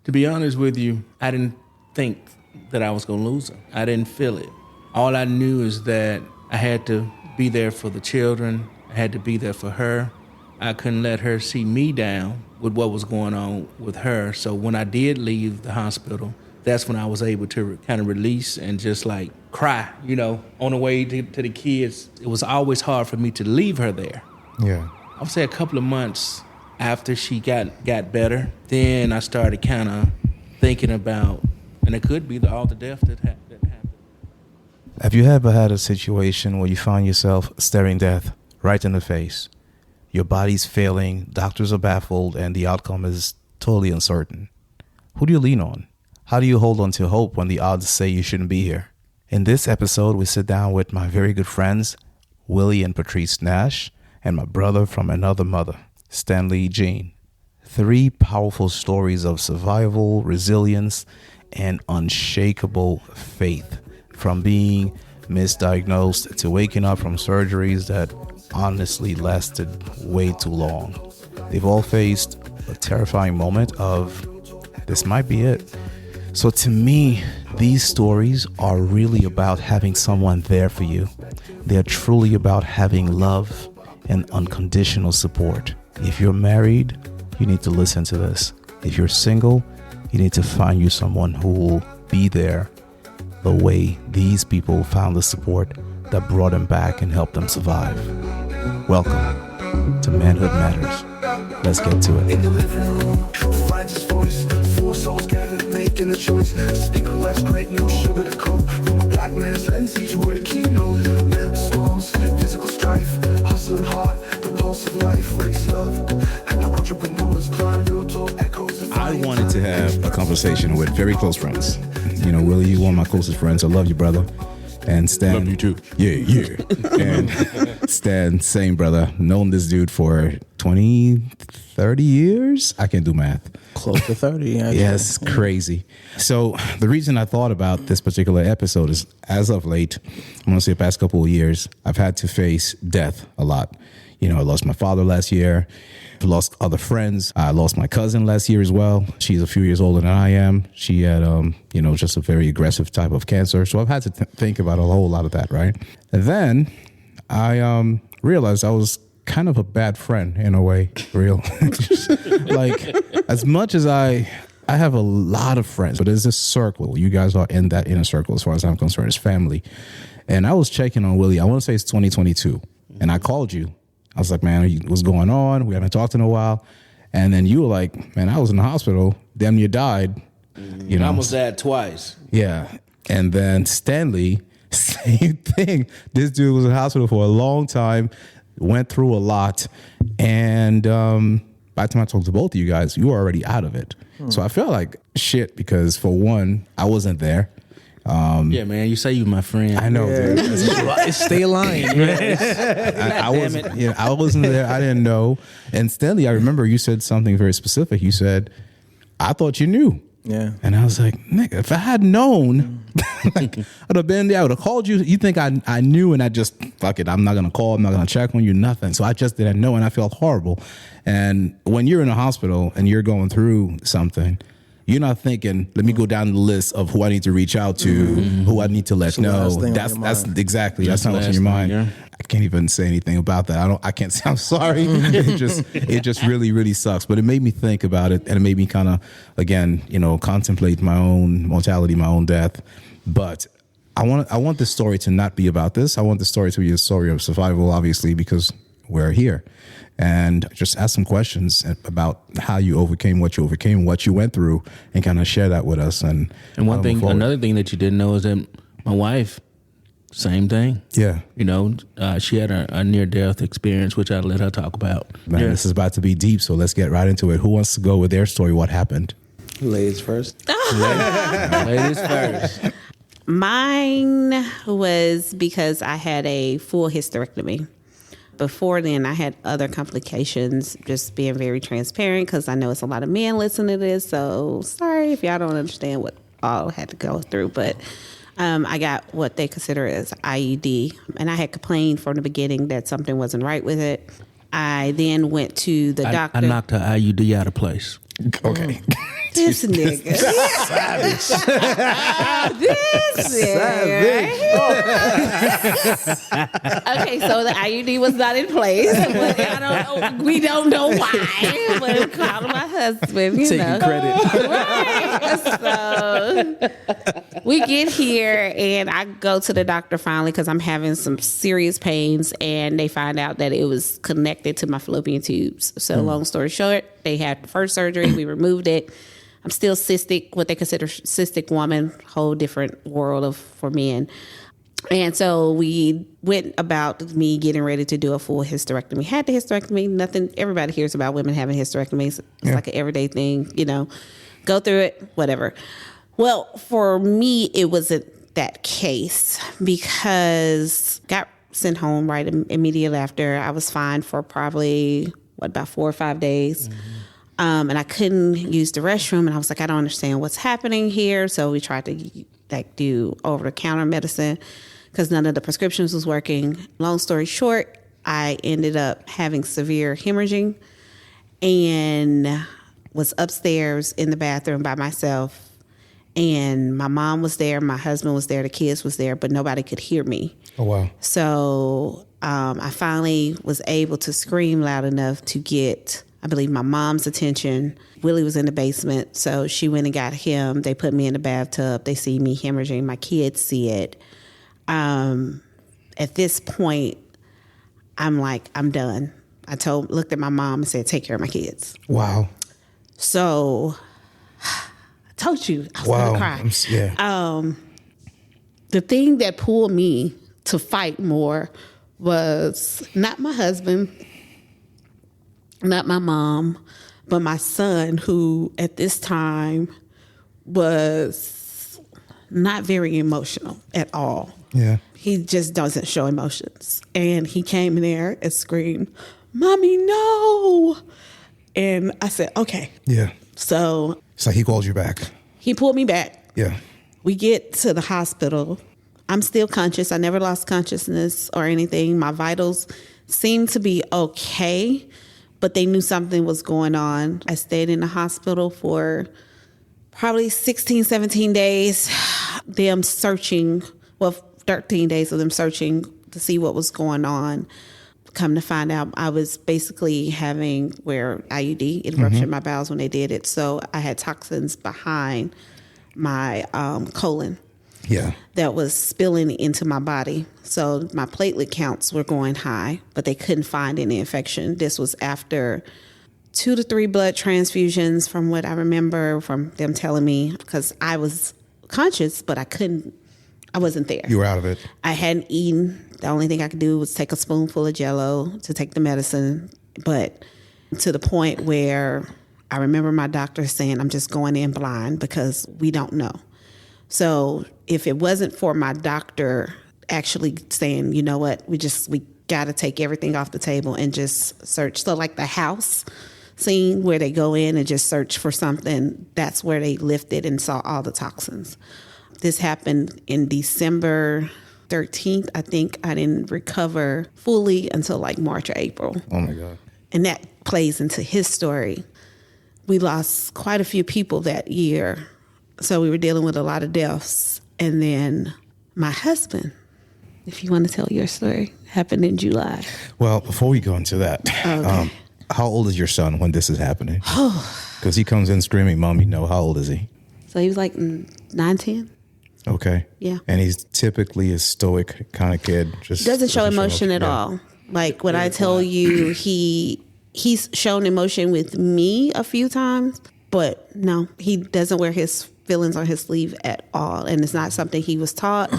To be honest with you, I didn't think that I was going to lose her. I didn't feel it. All I knew is that I had to be there for the children. I had to be there for her. I couldn't let her see me down with what was going on with her. So when I did leave the hospital, that's when I was able to kind of release and just like cry, on the way to the kids. It was always hard for me to leave her there. Yeah. I would say a couple of months after she got better, then I started kind of thinking about, and it could be all the death that happened. Have you ever had a situation where you find yourself staring death right in the face? Your body's failing, doctors are baffled, and the outcome is totally uncertain. Who do you lean on? How do you hold on to hope when the odds say you shouldn't be here? In this episode, we sit down with my very good friends, Willie and Patrice Nash, and my brother from another mother, Stanley Jean. 3 powerful stories of survival, resilience, and unshakable faith. From being misdiagnosed to waking up from surgeries that honestly lasted way too long. They've all faced a terrifying moment of, this might be it. So to me, these stories are really about having someone there for you. They're truly about having love and unconditional support. If you're married, you need to listen to this. If you're single, you need to find you someone who will be there the way these people found the support that brought them back and helped them survive. Welcome to Manhood Matters. Let's get to it. In the living room, finds his voice. 4 souls gathered, making a choice. Speak of life's great news, sugar to cope. From a black man's lens, each word a keynote. Mental storms, physical strife, hustling hard, the pulse of life, race love. And the entrepreneurs climb real tall echoes. I wanted to have a conversation with very close friends. Willie, you're one of my closest friends. I love you, brother. And Stan. Love you too. Yeah. And Stan, same brother. Known this dude for 20, 30 years. I can't do math. Close to 30. Yes, crazy. So the reason I thought about this particular episode is, as of late, I'm going to say the past couple of years, I've had to face death a lot. I lost my father last year. I've lost other friends. I lost my cousin last year as well. She's a few years older than I am. She had, just a very aggressive type of cancer. So I've had to think about a whole lot of that, right? And then I realized I was kind of a bad friend in a way, real. Like, as much as I have a lot of friends, but there's this circle. You guys are in that inner circle as far as I'm concerned, as family. And I was checking on Willie. I want to say it's 2022. And I called you. I was like, man, what's going on? We haven't talked in a while. And then you were like, man, I was in the hospital. Damn near died. I almost died twice. Yeah. And then Stanley, same thing. This dude was in the hospital for a long time, went through a lot. And by the time I talked to both of you guys, you were already out of it. So I felt like shit because, for one, I wasn't there. Yeah, man, you say you my friend. I know, dude. Stay aligned. I wasn't there. I didn't know. And Stanley, I remember you said something very specific. You said, I thought you knew. Yeah. And I was like, nigga, if I had known, I'd have been there. I would have called you. You think I knew, and I just, fuck it, I'm not going to call. I'm not going to check on you, nothing. So I just didn't know, and I felt horrible. And when you're in a hospital and you're going through something, you're not thinking, let me go down the list of who I need to reach out to, who I need to let know. That's exactly, that's not what's in your mind. Yeah. I can't even say anything about that. I can't say I'm sorry. It just really, really sucks. But it made me think about it, and it made me kind of, again, contemplate my own mortality, my own death. But I want this story to not be about this. I want the story to be a story of survival, obviously, because we're here. And just ask some questions about how you overcame, what you went through, and kind of share that with us. And another thing that you didn't know is that my wife, same thing. Yeah. She had a near-death experience, which I let her talk about. Man, This is about to be deep, so let's get right into it. Who wants to go with their story? What happened? Ladies first. Ladies first. Mine was because I had a full hysterectomy. Before then, I had other complications, just being very transparent, because I know it's a lot of men listening to this. So sorry if y'all don't understand what all I had to go through. But I got what they consider as IUD. And I had complained from the beginning that something wasn't right with it. I then went to the doctor. I knocked her IUD out of place. Okay. This nigga. This nigga. Okay, so the IUD was not in place. But we don't know why. But I'm calling my husband, Taking credit. Right. So we get here and I go to the doctor finally because I'm having some serious pains, and they find out that it was connected to my fallopian tubes. So long story short, they had the first surgery. We removed it. I'm still cystic, what they consider cystic woman, whole different world for men. And so we went about me getting ready to do a full hysterectomy. Had the hysterectomy, nothing, everybody hears about women having hysterectomies. It's like an everyday thing, go through it, whatever. Well, for me, it wasn't that case because got sent home right immediately after. I was fine for probably, about 4 or 5 days. And I couldn't use the restroom, and I was like, I don't understand what's happening here. So we tried to do over-the-counter medicine because none of the prescriptions was working. Long story short, I ended up having severe hemorrhaging and was upstairs in the bathroom by myself. And my mom was there, my husband was there, the kids was there, but nobody could hear me. Oh, wow. So I finally was able to scream loud enough to get, I believe, my mom's attention. Willie was in the basement, so she went and got him. They put me in the bathtub. They see me hemorrhaging. My kids see it. At this point, I'm like, I'm done. I looked at my mom and said, take care of my kids. Wow. So I told you I was going to cry. Yeah. The thing that pulled me to fight more was not my husband, not my mom, but my son, who at this time was not very emotional at all. Yeah. He just doesn't show emotions. And he came in there and screamed, "Mommy, no!" And I said, okay. Yeah. So he called you back. He pulled me back. Yeah. We get to the hospital. I'm still conscious. I never lost consciousness or anything. My vitals seemed to be okay, but they knew something was going on. I stayed in the hospital for probably 16, 17 days. Them searching, 13 days of them searching to see what was going on. Come to find out, I was basically having IUD, it ruptured my bowels when they did it. So I had toxins behind my colon. Yeah. That was spilling into my body. So my platelet counts were going high, but they couldn't find any infection. This was after 2 to 3 blood transfusions from what I remember from them telling me, because I was conscious, but I wasn't there. You were out of it. I hadn't eaten. The only thing I could do was take a spoonful of Jell-O to take the medicine, but to the point where I remember my doctor saying, I'm just going in blind because we don't know. So if it wasn't for my doctor actually saying, you know what, we got to take everything off the table and just search. So like the house scene where they go in and just search for something, that's where they lifted and saw all the toxins. This happened in December 13th. I think I didn't recover fully until like March or April. Oh my God. And that plays into his story. We lost quite a few people that year. So we were dealing with a lot of deaths. And then my husband, if you want to tell your story, happened in July. Well, before we go into that, Okay. How old is your son when this is happening? Because he comes in screaming, "Mommy, no." How old is he? So he was like 9, 10. Okay. Yeah. And he's typically a stoic kind of kid. Just Doesn't show emotion at all. Like when I tell you he's shown emotion with me a few times, but no, he doesn't wear his feelings on his sleeve at all. And it's not something he was taught.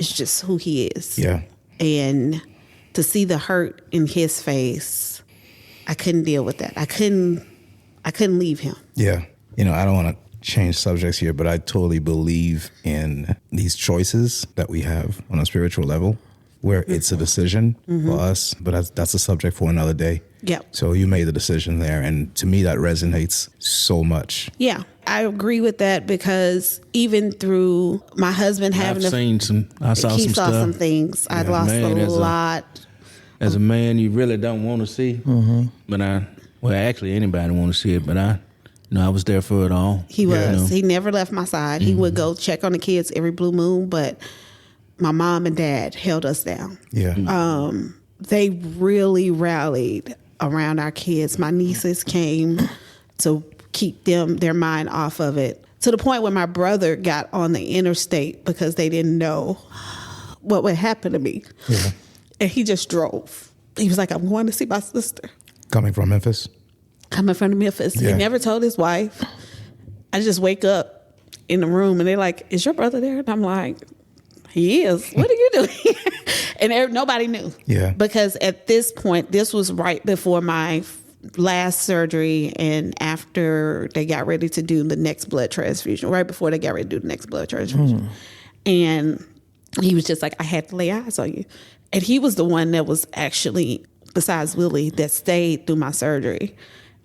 It's just who he is. Yeah. And to see the hurt in his face, I couldn't deal with that. I couldn't leave him. Yeah. I don't want to change subjects here, but I totally believe in these choices that we have on a spiritual level where it's a decision for us, but that's a subject for another day. Yep. So you made the decision there, and to me that resonates so much. Yeah, I agree with that because even through my husband having I saw he some saw stuff. some things. I lost man, a lot. As a man, you really don't want to see. But actually anybody want to see it, but No, I was there for it all. He was. You know? He never left my side. He would go check on the kids every blue moon, but my mom and dad held us down. Yeah. They really rallied around our kids. My nieces came to keep their mind off of it, to the point where my brother got on the interstate because they didn't know what would happen to me. Yeah. And he just drove. He was like, I'm going to see my sister. Coming from Memphis? Coming from Memphis. Yeah. He never told his wife. I just wake up in the room and they're like, is your brother there? And I'm like, he is. What are you doing here? And nobody knew. Yeah. Because at this point, this was right before my last surgery and after they got ready to do the next blood transfusion, right before they got ready to do the next blood transfusion. And he was just like, I had to lay eyes on you. And he was the one that was actually, besides Willie, that stayed through my surgery.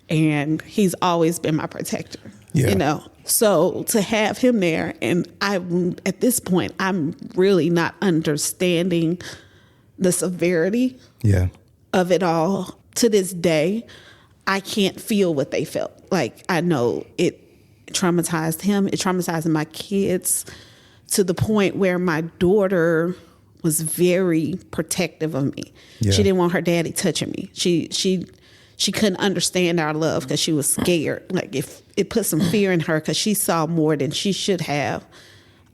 And he's always been my protector, you know. So to have him there, and at this point, I'm really not understanding the severity of it all. To this day, I can't feel what they felt. Like, I know it traumatized him. It traumatized my kids to the point where my daughter was very protective of me. Yeah. She didn't want her daddy touching me. She couldn't understand our love because she was scared. Like, if it put some fear in her because she saw more than she should have.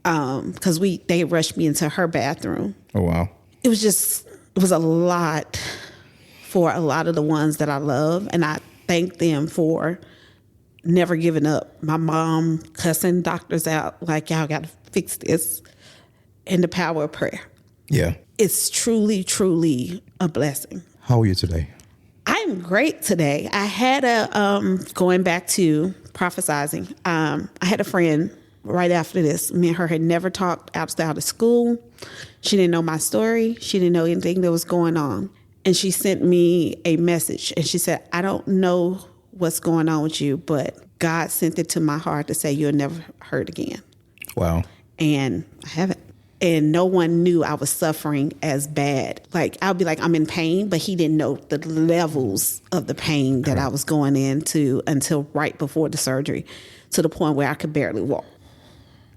Because they rushed me into her bathroom. Oh, wow. It was a lot for a lot of the ones that I love. And I thank them for never giving up. My mom cussing doctors out like, y'all got to fix this. And the power of prayer. Yeah. It's truly, truly a blessing. How are you today? I'm great today. I had going back to prophesizing, I had a friend right after this. Me and her had never talked outside of school. She didn't know my story. She didn't know anything that was going on. And she sent me a message and she said, I don't know what's going on with you, but God sent it to my heart to say you'll never hurt again. Wow. And I haven't. And no one knew I was suffering as bad. Like, I'll be like, I'm in pain, but he didn't know the levels of the pain that I was going into until right before the surgery, to the point where I could barely walk.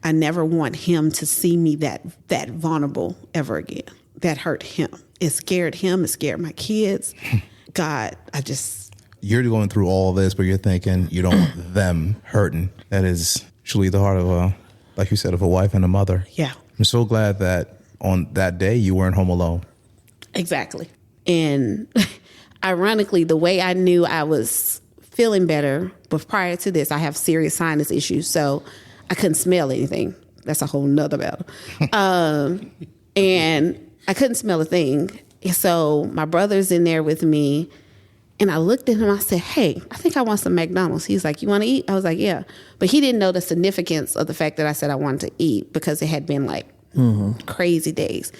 I never want him to see me that vulnerable ever again. That hurt him. It scared him. It scared my kids. God, You're going through all of this, but you're thinking you don't want them hurting. That is truly the heart of like you said, of a wife and a mother. Yeah. I'm so glad that on that day you weren't home alone. Exactly. And ironically, the way I knew I was feeling better, but prior to this, I have serious sinus issues, so I couldn't smell anything. That's a whole nother battle. And I couldn't smell a thing. So my brother's in there with me, and I looked at him, I said, hey, I think I want some McDonald's. He's like, you want to eat? I was like, yeah. But he didn't know the significance of the fact that I said I wanted to eat because it had been like crazy days.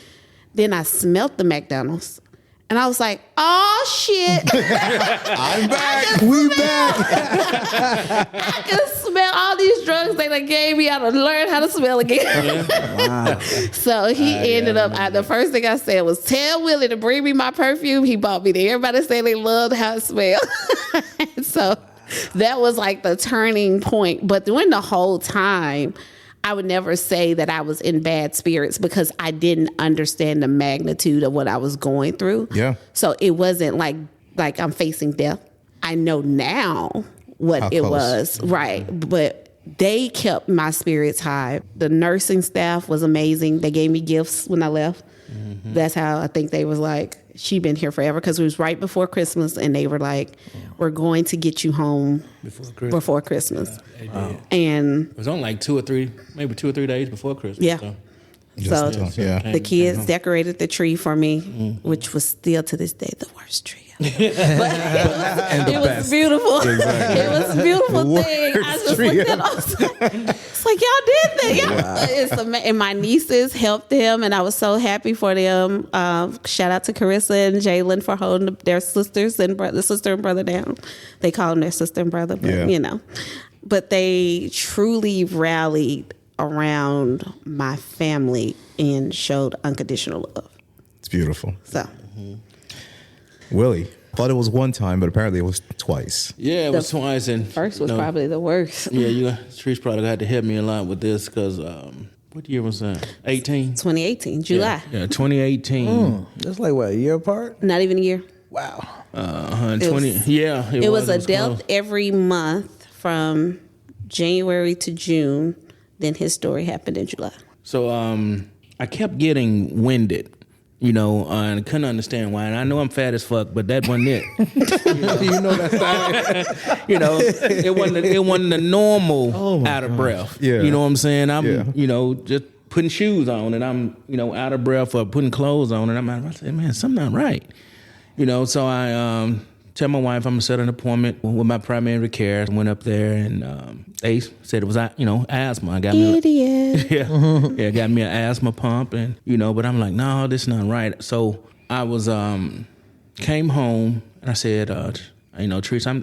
Then I smelt the McDonald's and I was like, oh shit. I'm back. We back. I can smell all these drugs they done gave me. I done learned how to smell again. Wow. So he ended up, the first thing I said was, tell Willie to bring me my perfume. He bought me there. Everybody said they loved how it smelled. So that was like the turning point. But during the whole time, I would never say that I was in bad spirits because I didn't understand the magnitude of what I was going through. Yeah. So it wasn't like I'm facing death. I know now what How it close. was. Right. But they kept my spirits high. The nursing staff was amazing. They gave me gifts when I left. Mm-hmm. That's how I think they was like, she been here forever, because it was right before Christmas, and they were like, we're going to get you home before Christmas. Yeah, and it was only like 2 or 3 days before Christmas. Yeah. So yeah. the kids decorated the tree for me, which was still to this day the worst tree. But it was beautiful. Exactly. It was a beautiful thing. I just looked at it. It's like, y'all did that. Wow. And my nieces helped them, and I was so happy for them. Shout out to Carissa and Jalen for holding their sister and brother down. They call them their sister and brother, but you know. But they truly rallied around my family and showed unconditional love. It's beautiful. So, Willie, Thought it was one time, but apparently it was twice. Yeah, it was twice. And First was probably the worst. Yeah, Trish probably had to help me a lot with this because what year was that? 18? 2018, July. Yeah, 2018. That's like what, a year apart? Not even a year. Wow. 20. It was a death close. every month from January to June. Then his story happened in July. So I kept getting winded. And I couldn't understand why. And I know I'm fat as fuck, but that wasn't it. You know that It wasn't the normal out of breath. Yeah. You know what I'm saying? I'm, Yeah. just putting shoes on and I'm, out of breath or putting clothes on and I said, man, something not right. So I tell my wife I'm gonna set an appointment with my primary care. I went up there and they said it was, asthma. I got me. Idiot. Got me an asthma pump and, but I'm like, no, this is not right. So I was, came home and I said, Teresa, I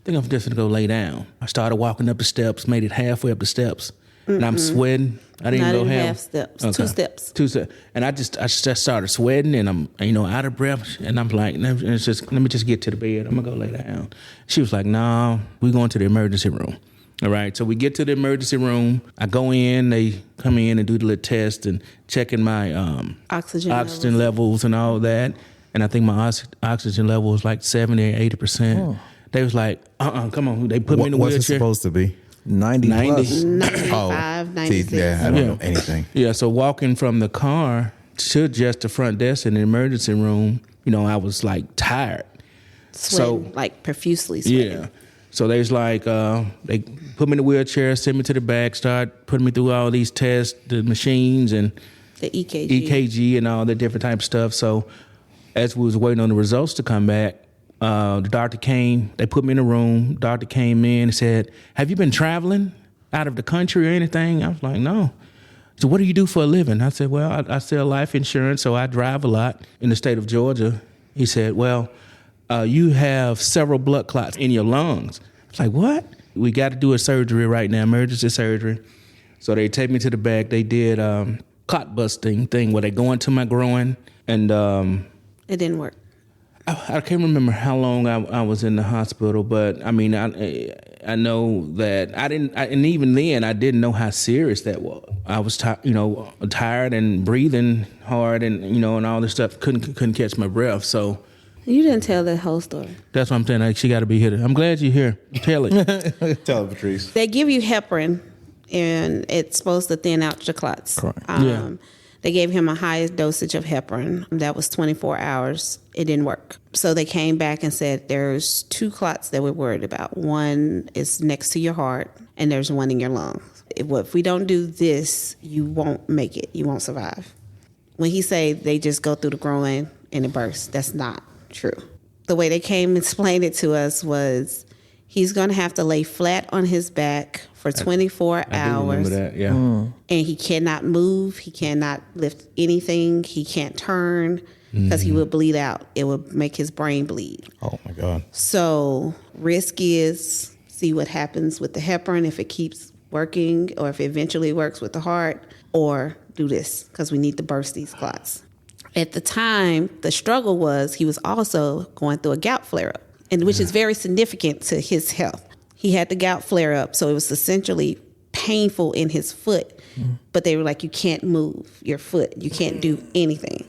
think I'm just gonna go lay down. I started walking up the steps, made it halfway up the steps. And I'm sweating. I didn't Not go even half. half steps. Okay. 2 steps. 2 steps. And I just started sweating and I'm, out of breath. And I'm like, let me just get to the bed. I'm gonna go lay down. She was like, no, we're going to the emergency room. All right. So we get to the emergency room. I go in, they come in and do the little test and checking my oxygen levels and all that. And I think my oxygen level was like 70 or 80%. Oh. They was like, come on. They put me in the wheelchair. What's it supposed to be? 90 plus. 95, 96. Yeah, I don't know anything. Yeah, so walking from the car to just the front desk in the emergency room, I was like tired. Sweating, like profusely sweating. Yeah. So they was like, they put me in the wheelchair, sent me to the back, start putting me through all these tests, the machines and The EKG. EKG and all that different type of stuff. So as we was waiting on the results to come back, the doctor came, they put me in a room, doctor came in and said, have you been traveling out of the country or anything? I was like, no. So what do you do for a living? I said, well, I sell life insurance, so I drive a lot in the state of Georgia. He said, well, you have several blood clots in your lungs. I was like, what? We got to do a surgery right now, emergency surgery. So they take me to the back. They did clot busting thing where they go into my groin and It didn't work. I can't remember how long I was in the hospital, but I mean, I know that and even then I didn't know how serious that was. I was tired and breathing hard and and all this stuff. Couldn't catch my breath. So You didn't tell that whole story. that's what I'm saying. Like, she got to be here. I'm glad you're here. Tell it. Tell it, Patrice. They give you heparin, and it's supposed to thin out your clots. Correct. Yeah. They gave him a high dosage of heparin. That was 24 hours. It didn't work. So they came back and said there's 2 clots that we're worried about. One is next to your heart, and there's one in your lungs. If we don't do this, you won't make it. You won't survive. When he say they just go through the groin and it bursts, that's not true. The way they came and explained it to us was he's going to have to lay flat on his back for 24 I do hours. remember that. Yeah. And he cannot move. He cannot lift anything. He can't turn because he would bleed out. It would make his brain bleed. Oh my God. So risk is see what happens with the heparin, if it keeps working or if it eventually works with the heart, or do this because we need to burst these clots. At the time, the struggle was he was also going through a gout flare-up, and which is very significant to his health. He had the gout flare-up, so it was essentially painful in his foot. But they were like, you can't move your foot. You can't do anything.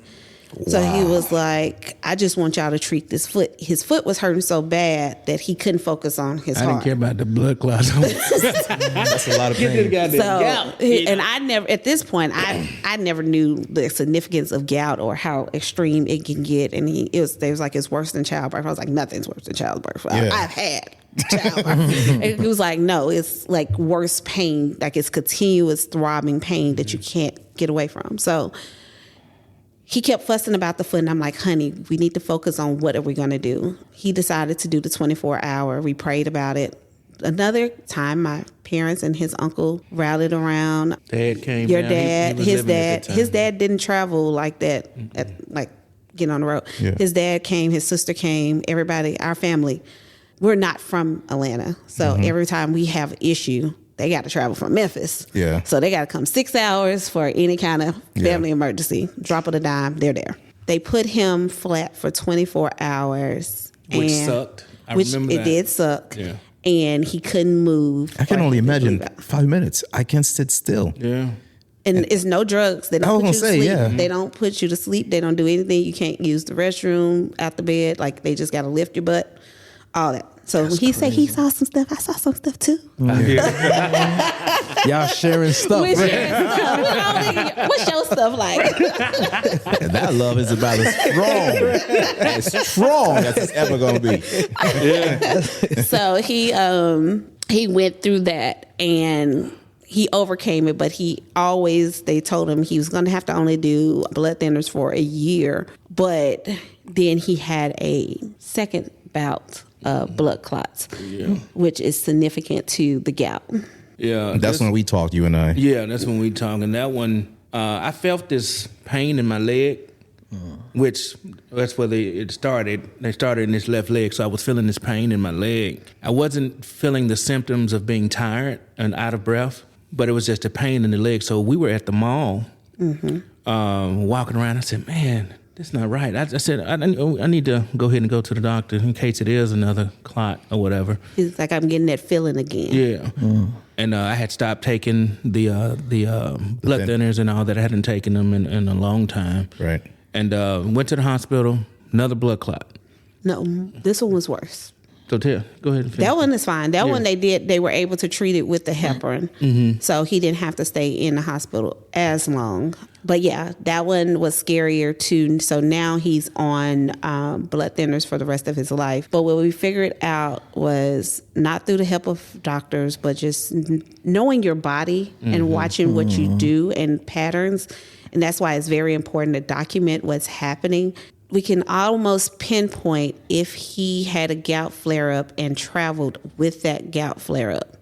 So he was like, I just want y'all to treat this foot. His foot was hurting so bad that he couldn't focus on his I heart. didn't care about the blood clots. That's a lot of pain. And I never, at this point, I never knew the significance of gout or how extreme it can get. And they was like, it's worse than childbirth. I was like, nothing's worse than childbirth. Yeah. I've had childbirth. And he was like, no, it's like worse pain. Like it's continuous throbbing pain that you can't get away from. So he kept fussing about the foot, and I'm like, honey, we need to focus on what are we going to do. He decided to do the 24-hour. We prayed about it. Another time, my parents and his uncle rallied around. Dad came Your down. He dad, was his living at dad, that his time. dad didn't travel like that, like get on the road. Yeah. His dad came, his sister came, everybody, our family. We're not from Atlanta, so every time we have an issue, they got to travel from Memphis. Yeah. So they got to come 6 hours for any kind of family emergency. Drop of a dime, they're there. They put him flat for 24 hours, Which sucked. I remember it that. did suck. Yeah. And he couldn't move. I can or only he couldn't imagine breathe out. 5 minutes. I can't sit still. Yeah. And it's no drugs. They I don't was put you gonna to say, sleep. yeah. They don't put you to sleep. They don't do anything. You can't use the restroom out the bed. Like, they just got to lift your butt. All that. So when he said he saw some stuff, I saw some stuff too. Y'all sharing stuff. What's your stuff like? And that love is about as strong as it's ever going to be. So he went through that and he overcame it, but they told him he was going to have to only do blood thinners for a year. But then he had a second bout of blood clots, which is significant to the gout. Yeah. That's when we talked, you and I. Yeah, that's when we talked. And that one, I felt this pain in my leg, which that's where it started. They started in this left leg, so I was feeling this pain in my leg. I wasn't feeling the symptoms of being tired and out of breath, but it was just a pain in the leg. So we were at the mall, walking around. I said, man, that's not right. I said, I need to go ahead and go to the doctor in case it is another clot or whatever. It's like I'm getting that feeling again. Yeah. And I had stopped taking the blood thinners and all that. I hadn't taken them in a long time. Right. And went to the hospital, another blood clot. No, this one was worse. So go ahead and finish. That one is fine. That one they were able to treat it with the heparin. So he didn't have to stay in the hospital as long. But yeah, that one was scarier too. So now he's on blood thinners for the rest of his life. But what we figured out was not through the help of doctors, but just knowing your body and watching what you do and patterns. And that's why it's very important to document what's happening. We can almost pinpoint if he had a gout flare-up and traveled with that gout flare-up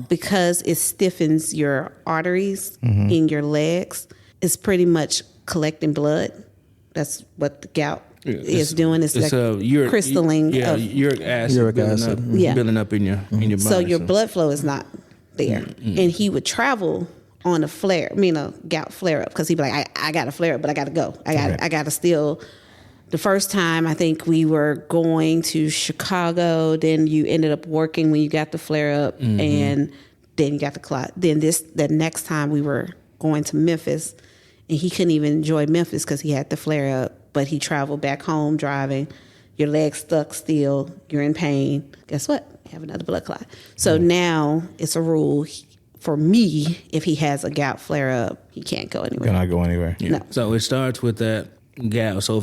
because it stiffens your arteries in your legs. It's pretty much collecting blood. That's what the gout is doing. It's like crystalline. Uric acid building up in your body. So your blood flow is not there. And he would travel on a gout flare-up because he'd be like, I got a flare-up, but I got to go. I got to still... The first time, I think we were going to Chicago. Then you ended up working when you got the flare up, and then you got the clot. Then the next time we were going to Memphis, and he couldn't even enjoy Memphis because he had the flare up. But he traveled back home driving. Your leg's stuck still. You're in pain. Guess what? You have another blood clot. So now it's a rule for me. If he has a gout flare up, he can't go anywhere. Cannot go anywhere. Yeah. No. So it starts with that gout. So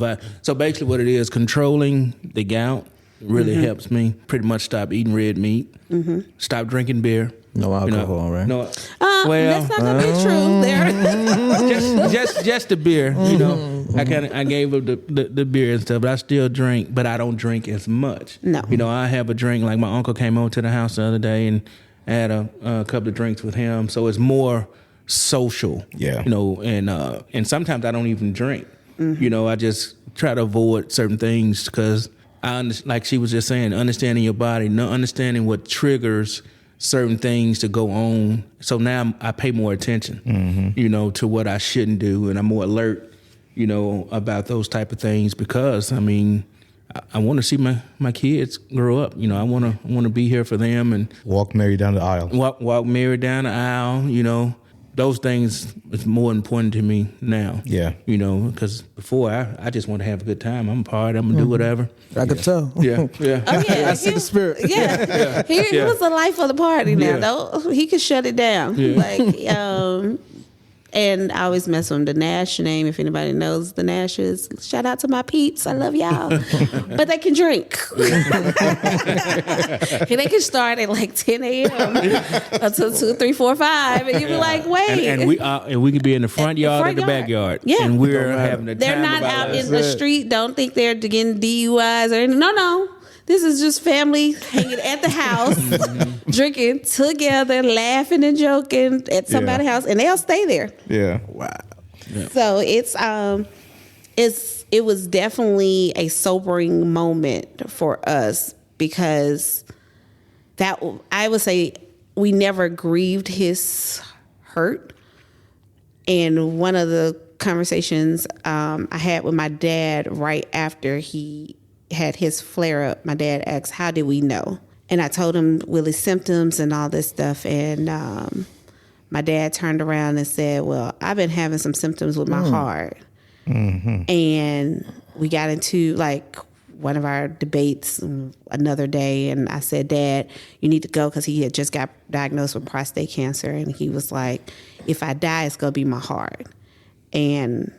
basically what it is, controlling the gout really helps me pretty much stop eating red meat, stop drinking beer. No alcohol, right? No. That's not gonna be true. There, just the beer. I gave up the beer and stuff, but I still drink, but I don't drink as much. No. I have a drink. Like my uncle came over to the house the other day, and I had a couple of drinks with him. So it's more social. Yeah. And sometimes I don't even drink. I just try to avoid certain things because like she was just saying, understanding your body, understanding what triggers certain things to go on. So now I pay more attention, to what I shouldn't do, and I'm more alert, about those type of things because I want to see my kids grow up. I want to be here for them and walk Mary down the aisle. Walk Mary down the aisle. Those things is more important to me now. Yeah. Because before I just want to have a good time. I'm a party. I'm gonna do whatever. I could tell. Yeah. Oh yeah, I see the spirit. Yeah, he was the life of the party. Now though, he could shut it down. And I always mess with him. The Nash name, if anybody knows the Nashes, shout out to my peeps. I love y'all. But they can drink. And they can start at like 10 a.m. until 2, 3, 4, 5. And you be like, wait. And we could be in the front yard or the backyard. Yeah. And we're having a time. They're not out in the street. Don't think they're getting DUIs or anything. No. This is just family hanging at the house, drinking together, laughing and joking at somebody's house, and they'll stay there. Yeah. Wow. Yeah. So it was definitely a sobering moment for us because that I would say we never grieved his hurt. And one of the conversations I had with my dad right after he had his flare up, my dad asked, how did we know? And I told him Willie's symptoms and all this stuff. And my dad turned around and said, well, I've been having some symptoms with my heart. Mm-hmm. And we got into like one of our debates another day. And I said, Dad, you need to go, because he had just got diagnosed with prostate cancer. And he was like, if I die, it's going to be my heart. And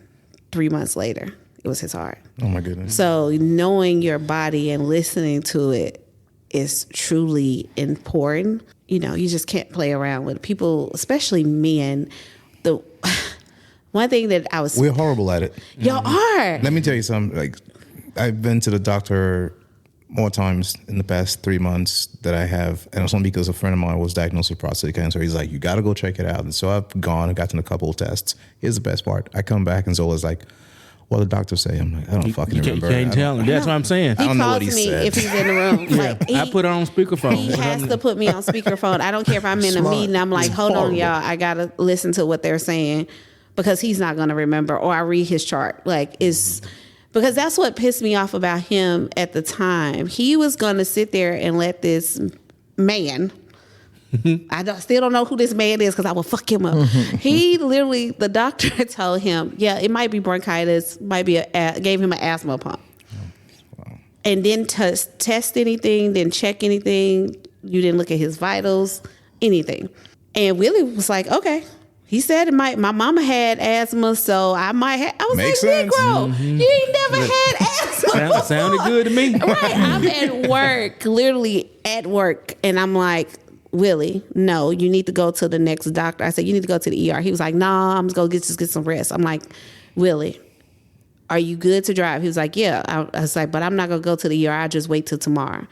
3 months later, it was his heart. Oh, my goodness. So knowing your body and listening to it is truly important. You know, you just can't play around with people, especially men. The one thing that I was... We're horrible at it. Y'all are. Let me tell you something. Like, I've been to the doctor more times in the past 3 months that I have, and it's only because a friend of mine was diagnosed with prostate cancer. He's like, you got to go check it out. And so I've gone and gotten a couple of tests. Here's the best part. I come back and Zola's like, what did the doctor say? I'm like, I don't fucking remember. You can't tell him. That's what I'm saying. He I don't know what calls he me said. if he's in the room. Like, I put it on speakerphone. He has to put me on speakerphone. I don't care if I'm in a meeting. I'm like, hold on, y'all. I got to listen to what they're saying, because he's not going to remember. Or I read his chart. Like, it's... Because that's what pissed me off about him at the time. He was going to sit there and let this man... still don't know who this man is, because I will fuck him up. He literally, the doctor told him, yeah, it might be bronchitis, might be gave him an asthma pump. Wow. And didn't test anything, didn't check anything. You didn't look at his vitals, anything. And Willie was like, okay. He said my mama had asthma, so I might have. I was Makes like, sense. Negro, you ain't never had asthma. Sounded good to me. Right. I'm at work, literally at work, and I'm like, Willie, no, you need to go to the next doctor. I said, you need to go to the ER. He was like, nah, I'm going to get some rest. I'm like, Willie, are you good to drive? He was like, yeah. I was like, but I'm not going to go to the ER. I'll just wait till tomorrow.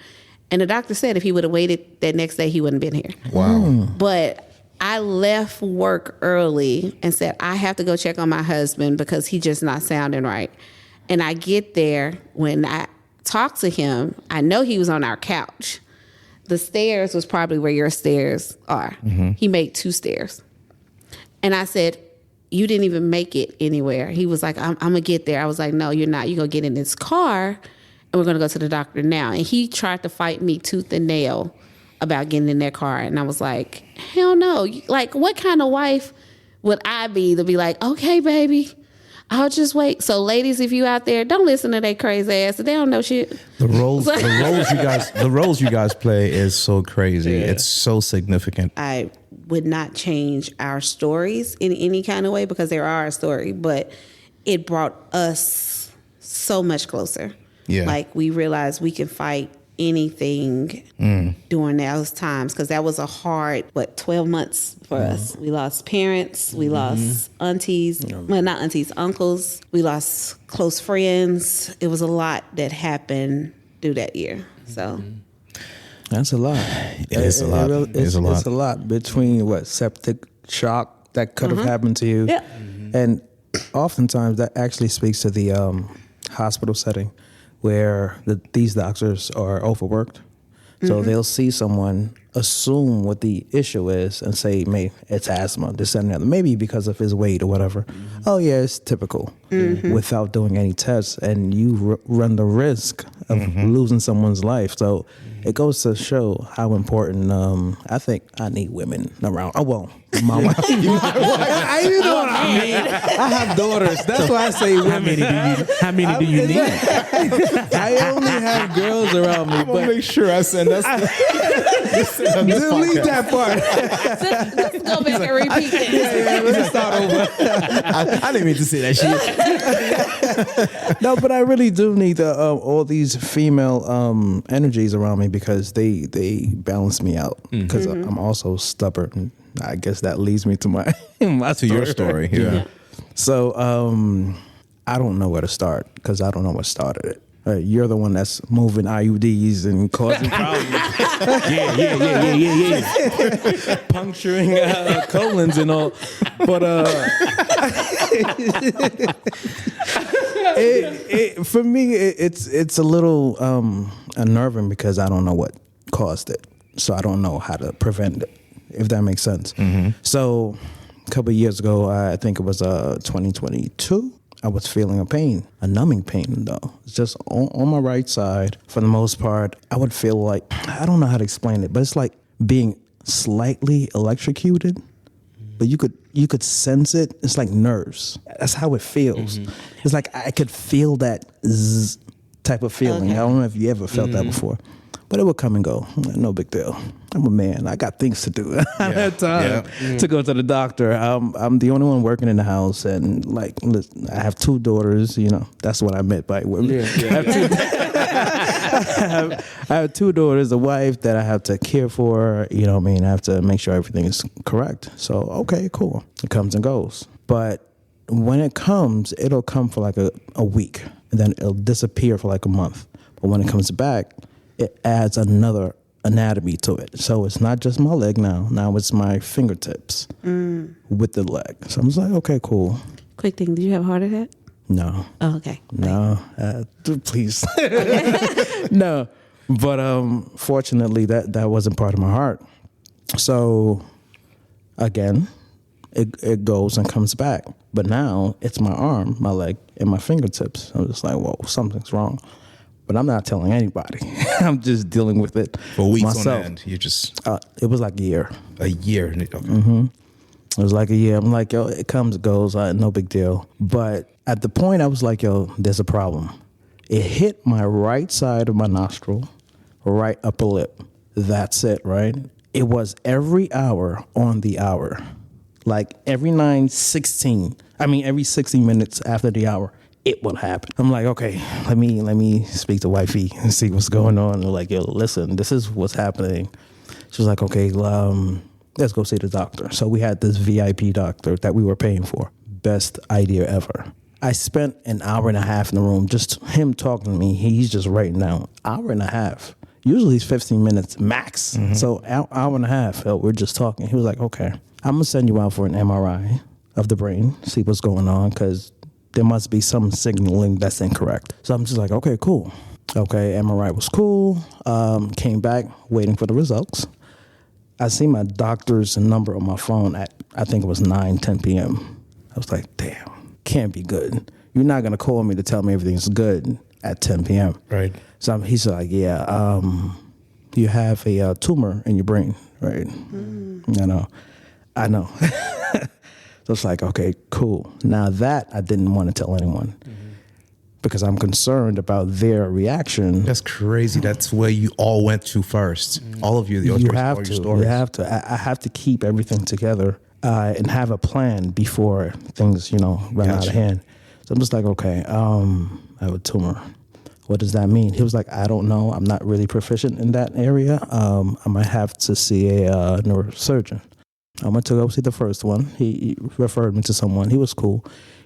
And the doctor said if he would have waited that next day, he wouldn't have been here. Wow. But I left work early and said, I have to go check on my husband because he's just not sounding right. And I get there. When I talk to him, I know he was on our couch. The stairs was probably where your stairs are. Mm-hmm. He made 2 stairs. And I said, you didn't even make it anywhere. He was like, I'm going to get there. I was like, no, you're not. You're going to get in this car, and we're going to go to the doctor now. And he tried to fight me tooth and nail about getting in that car. And I was like, hell no. Like, what kind of wife would I be to be like, okay, baby, I'll just wait. So, ladies, if you out there, don't listen to that crazy ass. They don't know shit. The roles you guys play is so crazy. Yeah. It's so significant. I would not change our stories in any kind of way, because they are our story, but it brought us so much closer. Yeah. Like, we realized we can fight anything during those times, because that was a hard 12 months for us. We lost parents, we lost aunties, well, not aunties, uncles, we lost close friends. It was a lot that happened through that year. So that's a lot. It's a lot. It's a lot between septic shock that could have happened to you, and oftentimes that actually speaks to the hospital setting, where these doctors are overworked. So they'll see someone, assume what the issue is, and say, "Maybe it's asthma, this and the other." Maybe because of his weight or whatever. Oh yeah, it's typical. Without doing any tests, and you run the risk of losing someone's life. So it goes to show how important. I think I need women around. Oh well, my wife. I have daughters. That's why I say women. How many do you need? I only have girls around me. I'm gonna make sure I send us. Delete that part. Let's go back and repeat it. Yeah, let's start over. I didn't mean to say that shit. No, but I really do need all these female energies around me, because they balance me out. Because I'm also stubborn. I guess that leads me to my your story. Yeah. So I don't know where to start, because I don't know what started it. You're the one that's moving IUDs and causing problems. Yeah. Puncturing colons and all. But for me, it's a little unnerving, because I don't know what caused it. So I don't know how to prevent it, if that makes sense. So a couple of years ago, I think it was 2022, I was feeling a pain, a numbing pain though. It's just on my right side. For the most part, I would feel like, I don't know how to explain it, but it's like being slightly electrocuted, but you could sense it. It's like nerves. That's how it feels. It's like I could feel that zzz type of feeling. Okay. I don't know if you ever felt that before. But it would come and go. No big deal. I'm a man. I got things to do. I had time to go to the doctor. I'm the only one working in the house, and like, listen, I have 2 daughters. You know, that's what I meant by women. I have 2 daughters, a wife that I have to care for. You know what I mean? I have to make sure everything is correct. So, okay, cool. It comes and goes. But when it comes, it'll come for like a week, and then it'll disappear for like a month. But when it comes back, it adds another anatomy to it. So it's not just my leg now. Now it's my fingertips with the leg. So I'm just like, okay, cool. Quick thing, did you have a heart attack? No. Oh, okay. No, please. No. But fortunately, that wasn't part of my heart. So again, it goes and comes back. But now it's my arm, my leg, and my fingertips. I'm just like, whoa, something's wrong. But I'm not telling anybody. I'm just dealing with it for weeks myself. on end. You just it was like a year. A year. Okay. It was like a year. I'm like, yo, it comes, it goes, no big deal. But at the point, I was like, yo, there's a problem. It hit my right side of my nostril, right upper lip. That's it, right? It was every hour on the hour, like every every 60 minutes after the hour. It will happen. I'm like, okay, let me speak to wifey and see what's going on. And they're like, yo, listen, this is what's happening. She was like, okay, let's go see the doctor. So we had this VIP doctor that we were paying for. Best idea ever. I spent an hour and a half in the room, just him talking to me. He's just writing down. Hour and a half. Usually it's 15 minutes max. So hour and a half, we're just talking. He was like, okay, I'm going to send you out for an MRI of the brain, see what's going on, because there must be some signaling that's incorrect. So I'm just like, okay, cool. Okay, MRI was cool. Came back, waiting for the results. I see my doctor's number on my phone at, I think it was 9:10 p.m. I was like, damn, can't be good. You're not going to call me to tell me everything's good at 10 p.m. Right. So he's like, yeah, you have a tumor in your brain, right? I know. So it's like, okay, cool. Now that I didn't want to tell anyone because I'm concerned about their reaction. That's crazy. That's where you all went to first. All of you. You have to. You have to. I have to keep everything together and have a plan before things, run out of hand. So I'm just like, okay, I have a tumor. What does that mean? He was like, I don't know. I'm not really proficient in that area. I might have to see a neurosurgeon. I went to go see the first one. He referred me to someone. He was cool.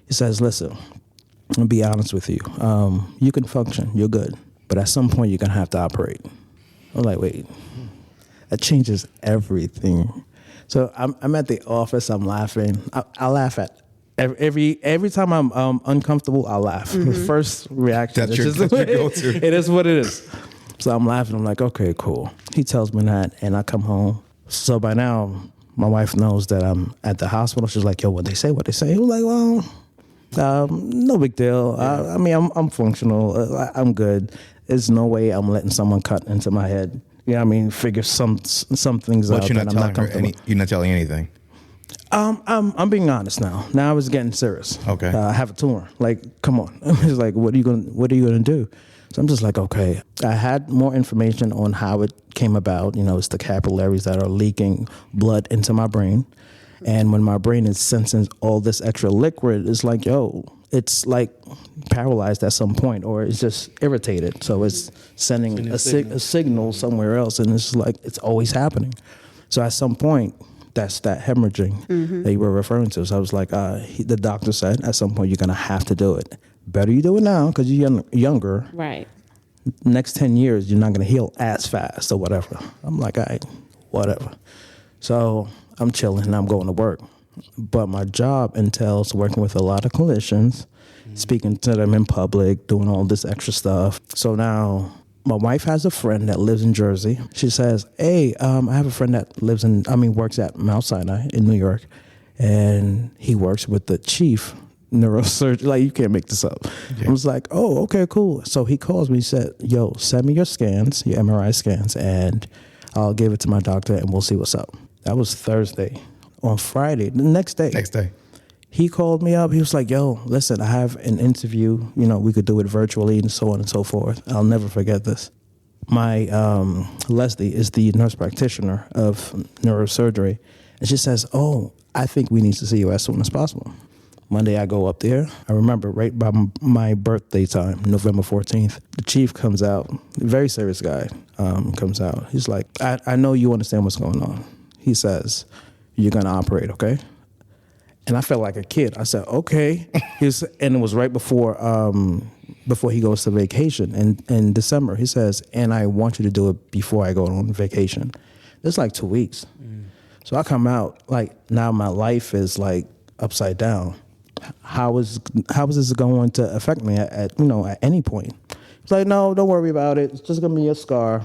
He says, listen, I'm going to be honest with you. You can function. You're good. But at some point, you're going to have to operate. I'm like, wait. That changes everything. So I'm at the office. I'm laughing. I laugh at every time I'm uncomfortable, I laugh. The first reaction is just that's your go-to. It is what it is. So I'm laughing. I'm like, okay, cool. He tells me that, and I come home. So by now, my wife knows that I'm at the hospital. She's like, yo, what they say? He was like, well, no big deal. I mean, I'm functional. I'm good. There's no way I'm letting someone cut into my head. You know what I mean? Figure some things out that I'm not comfortable. You're not telling anything? I'm being honest now. Now I was getting serious. Okay. I have a tumor. Like, come on. It's like, what are you gonna do? So I'm just like, okay. I had more information on how it came about. It's the capillaries that are leaking blood into my brain. And when my brain is sensing all this extra liquid, it's like, yo, it's like paralyzed at some point, or it's just irritated. So it's sending a signal somewhere else. And it's like, it's always happening. So at some point, that's that hemorrhaging that you were referring to. So I was like, the doctor said, at some point, you're going to have to do it. Better you do it now because you're younger. Right. Next 10 years, you're not going to heal as fast or whatever. I'm like, all right, whatever. So I'm chilling and I'm going to work. But my job entails working with a lot of clinicians, speaking to them in public, doing all this extra stuff. So now my wife has a friend that lives in Jersey. She says, hey, I have a friend that works at Mount Sinai in New York. And he works with the chief neurosurgery. Like, you can't make this up. Yeah. I was like, oh, okay, cool. So he calls me, he said, yo, send me your scans, your MRI scans, and I'll give it to my doctor and we'll see what's up. That was Thursday. On Friday, the next day, he called me up. He was like, yo, listen, I have an interview. You know, we could do it virtually and so on and so forth. I'll never forget this. My Leslie is the nurse practitioner of neurosurgery. And she says, oh, I think we need to see you as soon as possible. Monday, I go up there. I remember right by my birthday time, November 14th, the chief comes out, a very serious guy comes out. He's like, I know you understand what's going on. He says, you're going to operate, okay? And I felt like a kid. I said, okay. And it was right before he goes to vacation in December. He says, and I want you to do it before I go on vacation. It's like 2 weeks. So I come out, like, now my life is like upside down. How is this going to affect me at any point? It's like, no, don't worry about it. It's just gonna be a scar.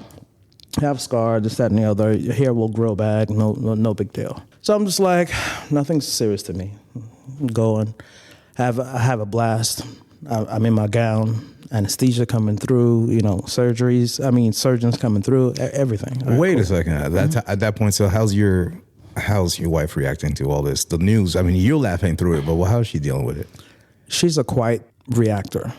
Have a scar, this, that, and the other. Your hair will grow back. No big deal. So I'm just like, nothing's serious to me. I'm going, have a blast. I'm in my gown. Anesthesia coming through. Surgeons coming through. Everything. Right, Wait cool. a second. At that point, so how's your wife reacting to all this? The news. I mean, you're laughing through it, but how's she dealing with it? She's a quiet reactor.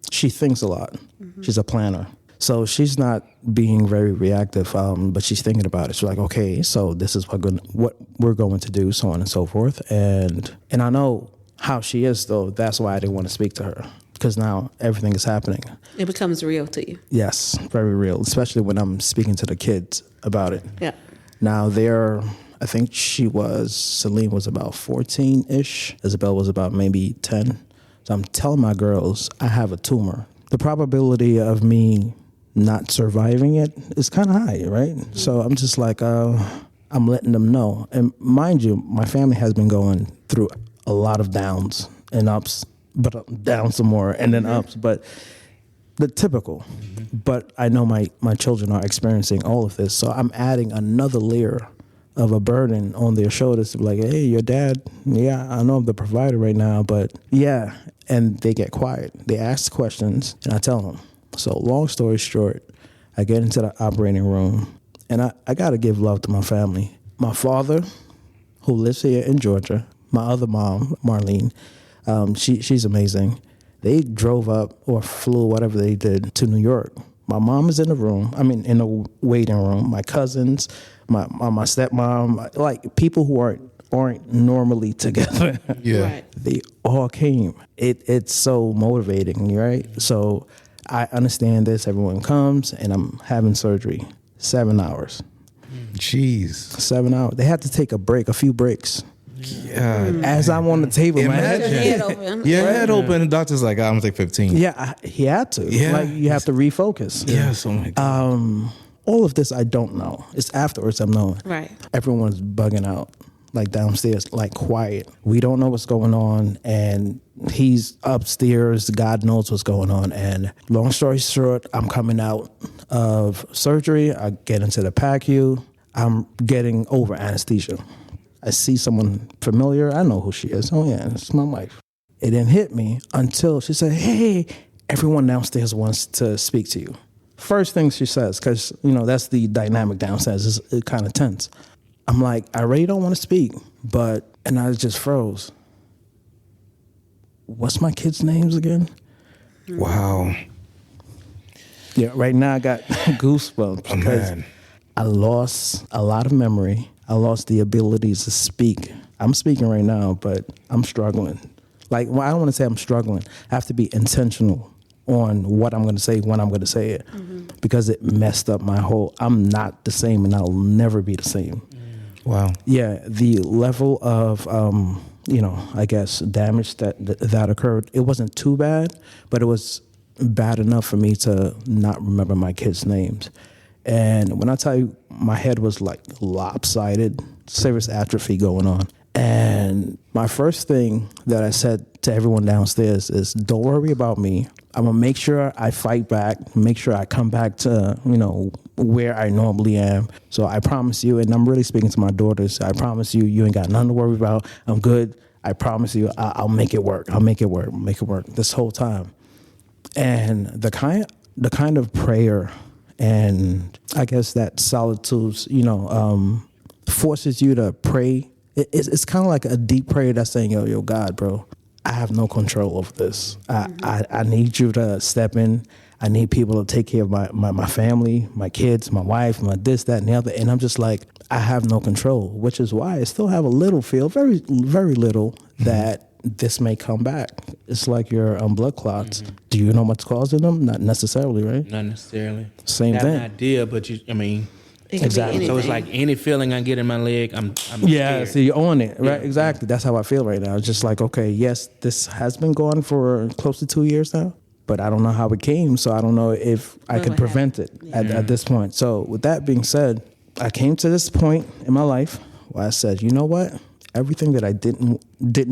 She thinks a lot. She's a planner. So she's not being very reactive, but she's thinking about it. She's like, okay, so this is what we're going to do, so on and so forth. And I know how she is, though. That's why I didn't want to speak to her, because now everything is happening. It becomes real to you. Yes, very real, especially when I'm speaking to the kids about it. Yeah. Now I think Celine was about 14-ish. Isabel was about maybe 10. So I'm telling my girls, I have a tumor. The probability of me not surviving it is kind of high, right? So I'm just like, I'm letting them know. And mind you, my family has been going through a lot of downs and ups, but down some more and then ups, but the typical. But I know my children are experiencing all of this. So I'm adding another layer of a burden on their shoulders to be like, hey, your dad, yeah, I know I'm the provider right now, but yeah. And they get quiet. They ask questions and I tell them. So long story short, I get into the operating room and I got to give love to my family. My father, who lives here in Georgia, my other mom, Marlene, she's amazing. They drove up or flew, whatever they did, to New York. My mom is in the in the waiting room. My cousins, my stepmom, like people who aren't normally together. Yeah. Right. They all came. It's so motivating, right? So I understand this. Everyone comes, and I'm having surgery. 7 hours. Jeez. 7 hours. They had to take a few breaks. Yeah. As I'm on the table, my head. Head open. Your head open. The doctor's like, I'm gonna take 15. Yeah, he had to. Yeah. Like, you have to refocus. Yes. Oh my God. All of this I don't know. It's afterwards I'm knowing. Right. Everyone's bugging out, like downstairs, like quiet. We don't know what's going on, and he's upstairs. God knows what's going on. And long story short, I'm coming out of surgery. I get into the PACU. I'm getting over anesthesia. I see someone familiar. I know who she is. Oh yeah, it's my wife. It didn't hit me until she said, hey, everyone downstairs wants to speak to you. First thing she says, because, that's the dynamic downstairs. It's kind of tense. I'm like, I really don't want to speak, and I just froze. What's my kids' names again? Wow. Yeah, right now I got goosebumps Oh, because man. I lost a lot of memory. I lost the ability to speak. I'm speaking right now, but I'm struggling. Like, well, I don't want to say I'm struggling. I have to be intentional on what I'm going to say when I'm going to say it, because it messed up I'm not the same, and I'll never be the same. Wow. Yeah, the level of, I guess damage that occurred, it wasn't too bad, but it was bad enough for me to not remember my kids' names. And when I tell you, my head was like lopsided, serious atrophy going on. And my first thing that I said to everyone downstairs is, don't worry about me. I'm going to make sure I fight back, make sure I come back to, where I normally am. So I promise you, and I'm really speaking to my daughters, I promise you, you ain't got nothing to worry about. I'm good. I promise you, I'll make it work. I'll make it work. Make it work. This whole time, and the kind of prayer, and I guess that solitude, forces you to pray. It's kind of like a deep prayer that's saying, yo, God, bro, I have no control over this. I need you to step in. I need people to take care of my family, my kids, my wife, my this, that, and the other. And I'm just like, I have no control, which is why I still have a little feel, very, very little, that this may come back. It's like your blood clots. Mm-hmm. Do you know what's causing them? Not necessarily, right? Not necessarily. Same I thing. have an idea, but Exactly. So it's like any feeling I get in my leg, I'm yeah, scared. so you're on it, right? Yeah. Exactly. That's how I feel right now. It's just like, okay, yes, this has been going for close to 2 years now, but I don't know how it came, so I don't know if I could prevent it at this point. So with that being said, I came to this point in my life where I said, you know what? Everything that I didn't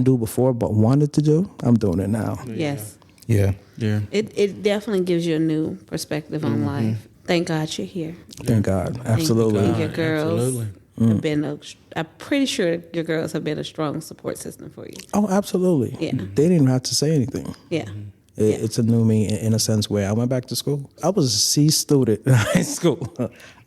do before but wanted to do, I'm doing it now. Yes. Yeah. Yeah. It definitely gives you a new perspective on life. Thank God you're here. Thank God. Absolutely. And your girls Absolutely. have been I'm pretty sure your girls have been a strong support system for you. Oh, absolutely. Yeah. They didn't even have to say anything. Yeah. It's a new me in a sense where I went back to school. I was a C student in high school.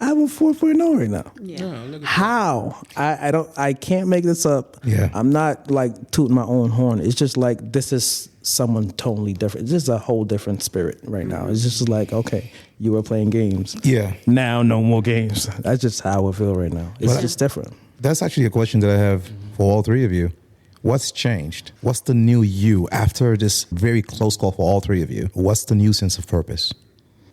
I have a 4.0 right now. Yeah. How? I can't make this up. Yeah. I'm not like tooting my own horn. It's just like this is someone totally different. It's just a whole different spirit right now. It's just like, okay, you were playing games. Yeah. Now no more games. That's just how I feel right now. It's just different. That's actually a question that I have for all three of you. What's changed? What's the new you after this very close call for all three of you? What's the new sense of purpose?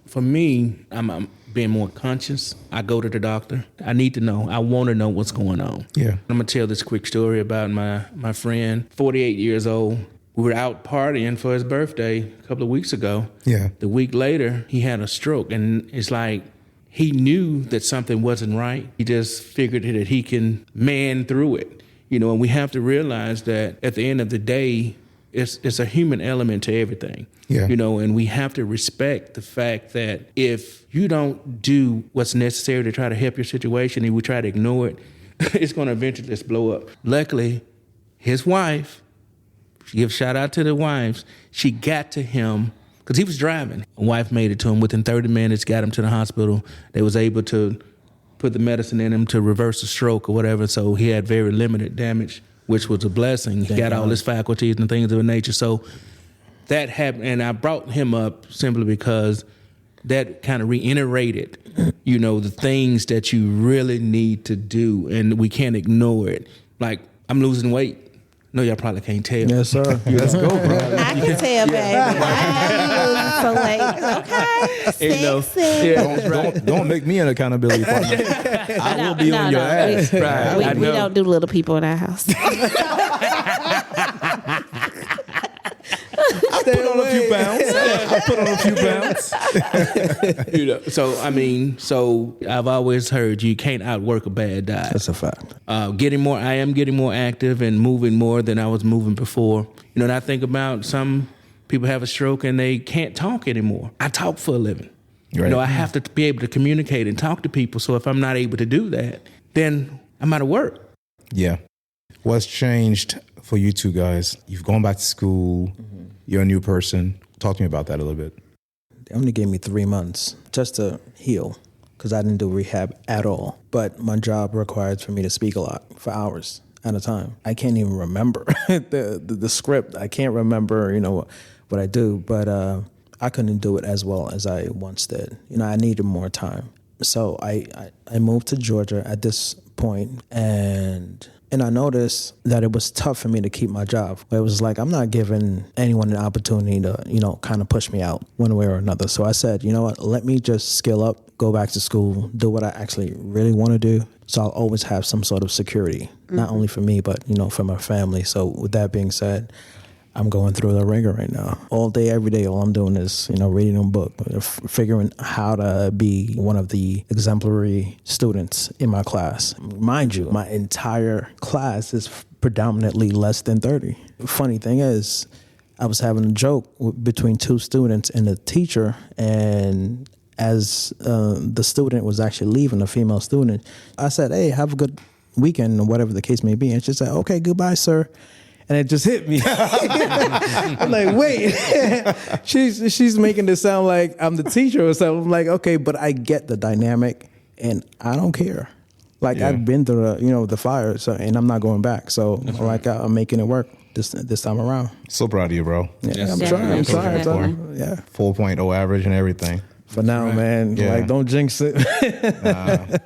For me, I'm being more conscious. I go to the doctor. I need to know. I want to know what's going on. Yeah. I'm going to tell this quick story about my friend, 48 years old. We were out partying for his birthday a couple of weeks ago. Yeah. The week later, he had a stroke, and it's like he knew that something wasn't right. He just figured that he can man through it. And we have to realize that at the end of the day, it's a human element to everything. Yeah. And we have to respect the fact that if you don't do what's necessary to try to help your situation and we try to ignore it, it's going to eventually just blow up. Luckily, his wife, give shout out to the wives, she got to him because he was driving. A wife made it to him within 30 minutes, got him to the hospital. They was able to put the medicine in him to reverse the stroke or whatever, so he had very limited damage, which was a blessing. He got all his faculties and things of that nature. So that happened, and I brought him up simply because that kind of reiterated, the things that you really need to do, and we can't ignore it. Like, I'm losing weight. No, y'all probably can't tell. Yes, sir. Let's go, bro. I can tell, baby. I know you losing some weight. Okay. Don't make me an accountability partner. I will be on your ass. Right. We don't do little people in our house. I put on a few pounds. So I've always heard you can't outwork a bad diet. That's a fact. I am getting more active and moving more than I was moving before. And I think about some people have a stroke and they can't talk anymore. I talk for a living. Right. I have to be able to communicate and talk to people. So if I'm not able to do that, then I'm out of work. Yeah. What's changed for you two guys? You've gone back to school. Mm-hmm. You're a new person. Talk to me about that a little bit. They only gave me 3 months just to heal because I didn't do rehab at all. But my job required for me to speak a lot for hours at a time. I can't even remember the script. I can't remember, what I do. But I couldn't do it as well as I once did. I needed more time. So I moved to Georgia at this point, and I noticed that it was tough for me to keep my job. It was like, I'm not giving anyone an opportunity to, kind of push me out one way or another. So I said, you know what, let me just skill up, go back to school, do what I actually really want to do. So I'll always have some sort of security, not only for me, but, for my family. So with that being said, I'm going through the ringer right now. All day, every day, all I'm doing is, reading a book, figuring how to be one of the exemplary students in my class. Mind you, my entire class is predominantly less than 30. Funny thing is, I was having a joke between two students and the teacher, and as the student was actually leaving, a female student, I said, hey, have a good weekend, or whatever the case may be. And she said, okay, goodbye, sir. and it just hit me. I'm like, wait, she's making this sound like I'm the teacher or something. I'm like, okay, but I get the dynamic, and I don't care. Like I've been through the fire, so and I'm not going back. So like I'm making it work this time around. So proud of you, bro. Yeah, I'm trying. I'm trying. Yeah, 4.0 average and everything. For now, man. Yeah. Like, don't jinx it.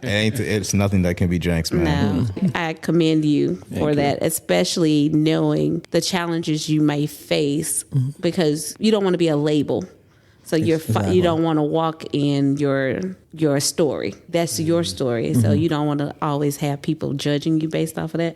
It's nothing that can be jinxed, man. No, I commend you for that, especially knowing the challenges you may face because you don't want to be a label. So you don't want to walk in your story. That's your story. So you don't want to always have people judging you based off of that.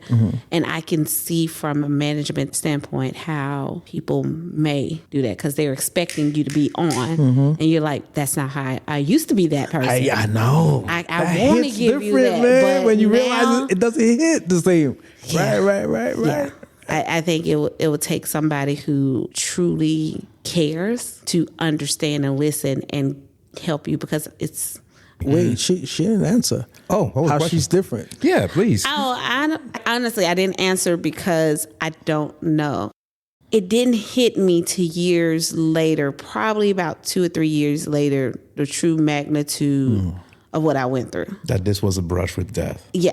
And I can see from a management standpoint how people may do that because they're expecting you to be on. And you're like, that's not how I used to be that person. I know. I want to give you that. Man, but when you realize it doesn't hit the same. Yeah. Right. Yeah. I think it would take somebody who truly cares to understand and listen and help you because it's... Wait, she didn't answer. Oh, how she's different. Yeah, please. Honestly, I didn't answer because I don't know. It didn't hit me to years later, probably about 2 or 3 years later, the true magnitude of what I went through. That this was a brush with death. Yeah.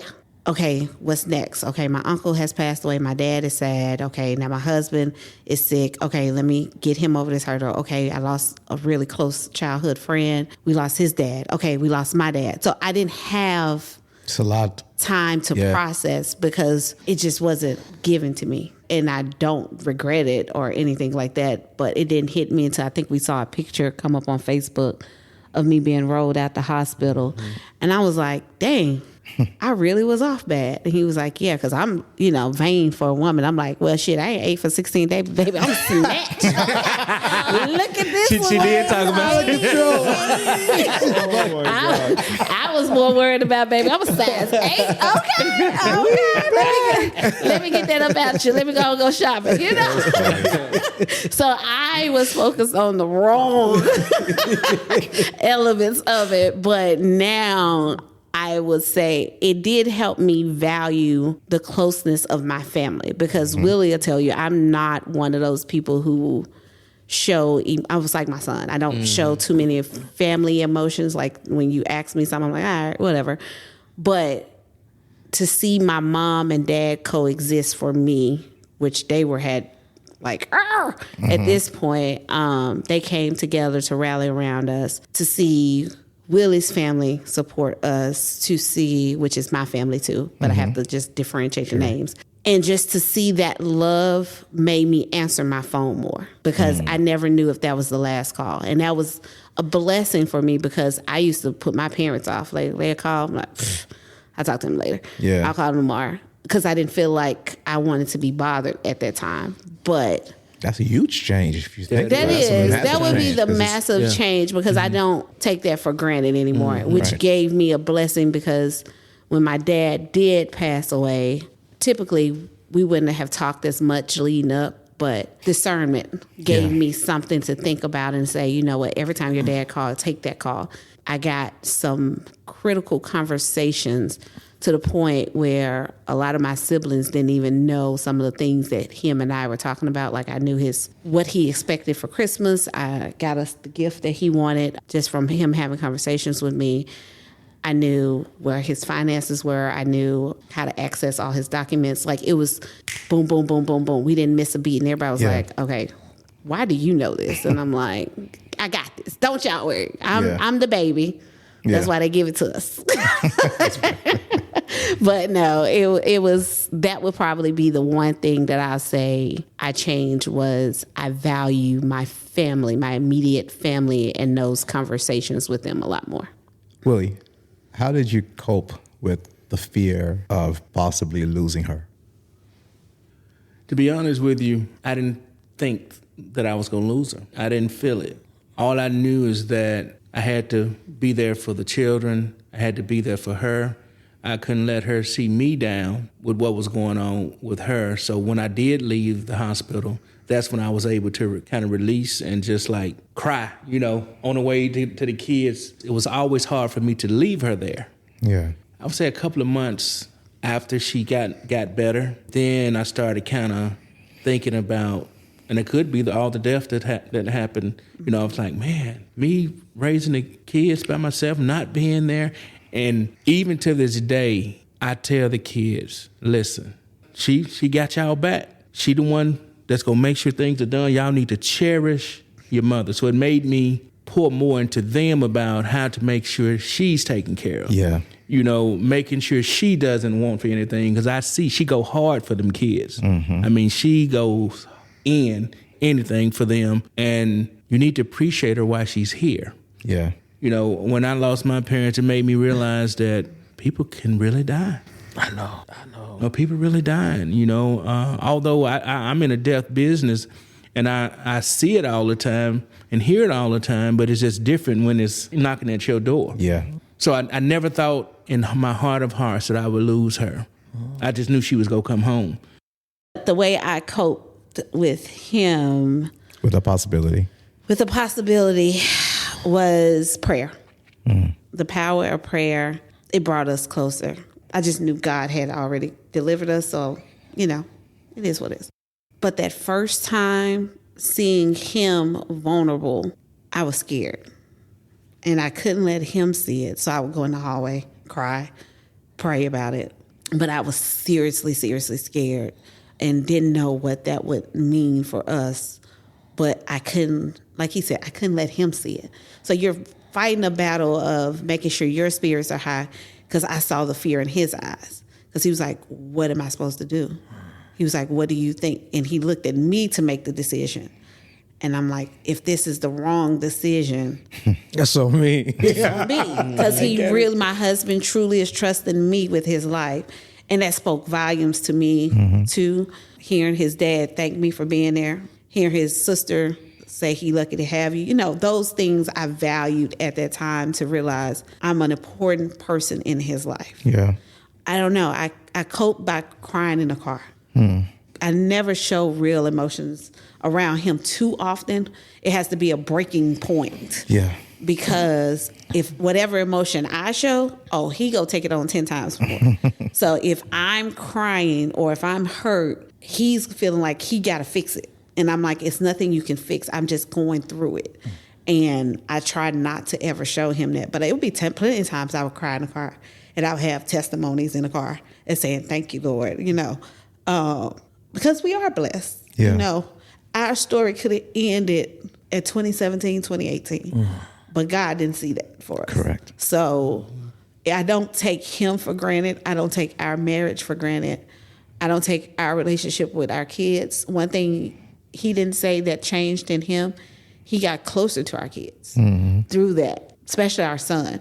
Okay, what's next? Okay, my uncle has passed away. My dad is sad. Okay, now my husband is sick. Okay, let me get him over this hurdle. Okay, I lost a really close childhood friend. We lost his dad. Okay, we lost my dad. So I didn't have It's a lot. time to process because it just wasn't given to me. And I don't regret it or anything like that. But it didn't hit me until I think we saw a picture come up on Facebook of me being rolled out the hospital. And I was like, dang. I really was off bad. And he was like, yeah, because I'm, vain for a woman. I'm like, well, shit, I ain't ate for 16 days, baby. I'm snatched. Look at this one. She did talk about control. I was more worried about, baby. I'm a size 8. Okay. Let me get that up out you. Let me go shopping, So I was focused on the wrong elements of it. But now I would say it did help me value the closeness of my family because Willie will tell you I'm not one of those people who I was like my son. I don't show too many family emotions. Like when you ask me something, I'm like, all right, whatever. But to see my mom and dad coexist for me, which they had like, at this point, they came together to rally around us to see Willie's family support us, to see, which is my family too, but I have to just differentiate the names. And just to see that love made me answer my phone more because I never knew if that was the last call. And that was a blessing for me because I used to put my parents off. Like, they'd call, I'm like, I'll talk to them later. Yeah. I'll call them tomorrow because I didn't feel like I wanted to be bothered at that time. But that's a huge change if you think that about it. that would be the massive change because I don't take that for granted anymore, which gave me a blessing because when my dad did pass away, typically we wouldn't have talked as much leading up, but discernment gave me something to think about and say, you know what, every time your dad called, take that call. I got some critical conversations to the point where a lot of my siblings didn't even know some of the things that him and I were talking about. Like I knew what he expected for Christmas. I got us the gift that he wanted just from him having conversations with me. I knew where his finances were. I knew how to access all his documents. Like it was boom, boom, boom, boom, boom. We didn't miss a beat. And everybody was like, okay, why do you know this? And I'm like, I got this. Don't y'all worry. I'm the baby. That's why they give it to us. But no, it was, that would probably be the one thing that I'll say I changed was I value my family, my immediate family, and those conversations with them a lot more. Willie, how did you cope with the fear of possibly losing her? To be honest with you, I didn't think that I was going to lose her. I didn't feel it. All I knew is that I had to be there for the children. I had to be there for her. I couldn't let her see me down with what was going on with her. So when I did leave the hospital, that's when I was able to kind of release and just like cry, on the way to the kids. It was always hard for me to leave her there. Yeah. I would say a couple of months after she got better, then I started kind of thinking about, and it could be all the death that happened. You know, I was like, man, me raising the kids by myself, not being there. And even to this day, I tell the kids, listen, she got y'all back. She the one that's going to make sure things are done. Y'all need to cherish your mother. So it made me pour more into them about how to make sure she's taken care of. Yeah. You know, making sure she doesn't want for anything, because I see she go hard for them kids. Mm-hmm. I mean, she goes in anything for them, and you need to appreciate her while she's here. Yeah. You know, when I lost my parents, it made me realize that people can really die. I know. No, people really dying, you know. Although I'm in a death business, and I see it all the time and hear it all the time, but it's just different when it's knocking at your door. Yeah. So I never thought in my heart of hearts that I would lose her. I just knew she was going to come home. The way I coped with him, With a possibility was prayer. The power of prayer, it brought us closer. I just knew God had already delivered us, so, you know, it is what it is. But that first time seeing him vulnerable, I was scared. And I couldn't let him see it, so I would go in the hallway, cry, pray about it. But I was seriously scared and didn't know what that would mean for us. But I couldn't, like he said, I couldn't let him see it. So you're fighting a battle of making sure your spirits are high, because I saw the fear in his eyes. Because he was like, what am I supposed to do? He was like, what do you think? And he looked at me to make the decision. And I'm like, if this is the wrong decision. That's so me. It's for me. Because he really, my husband truly is trusting me with his life. And that spoke volumes to me, too. Hearing his dad thank me for being there. Hearing his sister say he lucky to have you. You know, those things I valued at that time, to realize I'm an important person in his life. Yeah. I don't know. I cope by crying in the car. I never show real emotions around him too often. It has to be a breaking point. Yeah. Because if whatever emotion I show, he go take it on 10 times more. So if I'm crying or if I'm hurt, he's feeling like he got to fix it. And I'm like, it's nothing you can fix. I'm just going through it. And I try not to ever show him that. But it would be plenty of times I would cry in the car. And I would have testimonies in the car and saying, thank you, Lord, you know. Because we are blessed. Yeah. You know, our story could have ended at 2017, 2018. But God didn't see that for us. Correct. So I don't take him for granted. I don't take our marriage for granted. I don't take our relationship with our kids. One thing he didn't say that changed in him, he got closer to our kids through that, especially our son,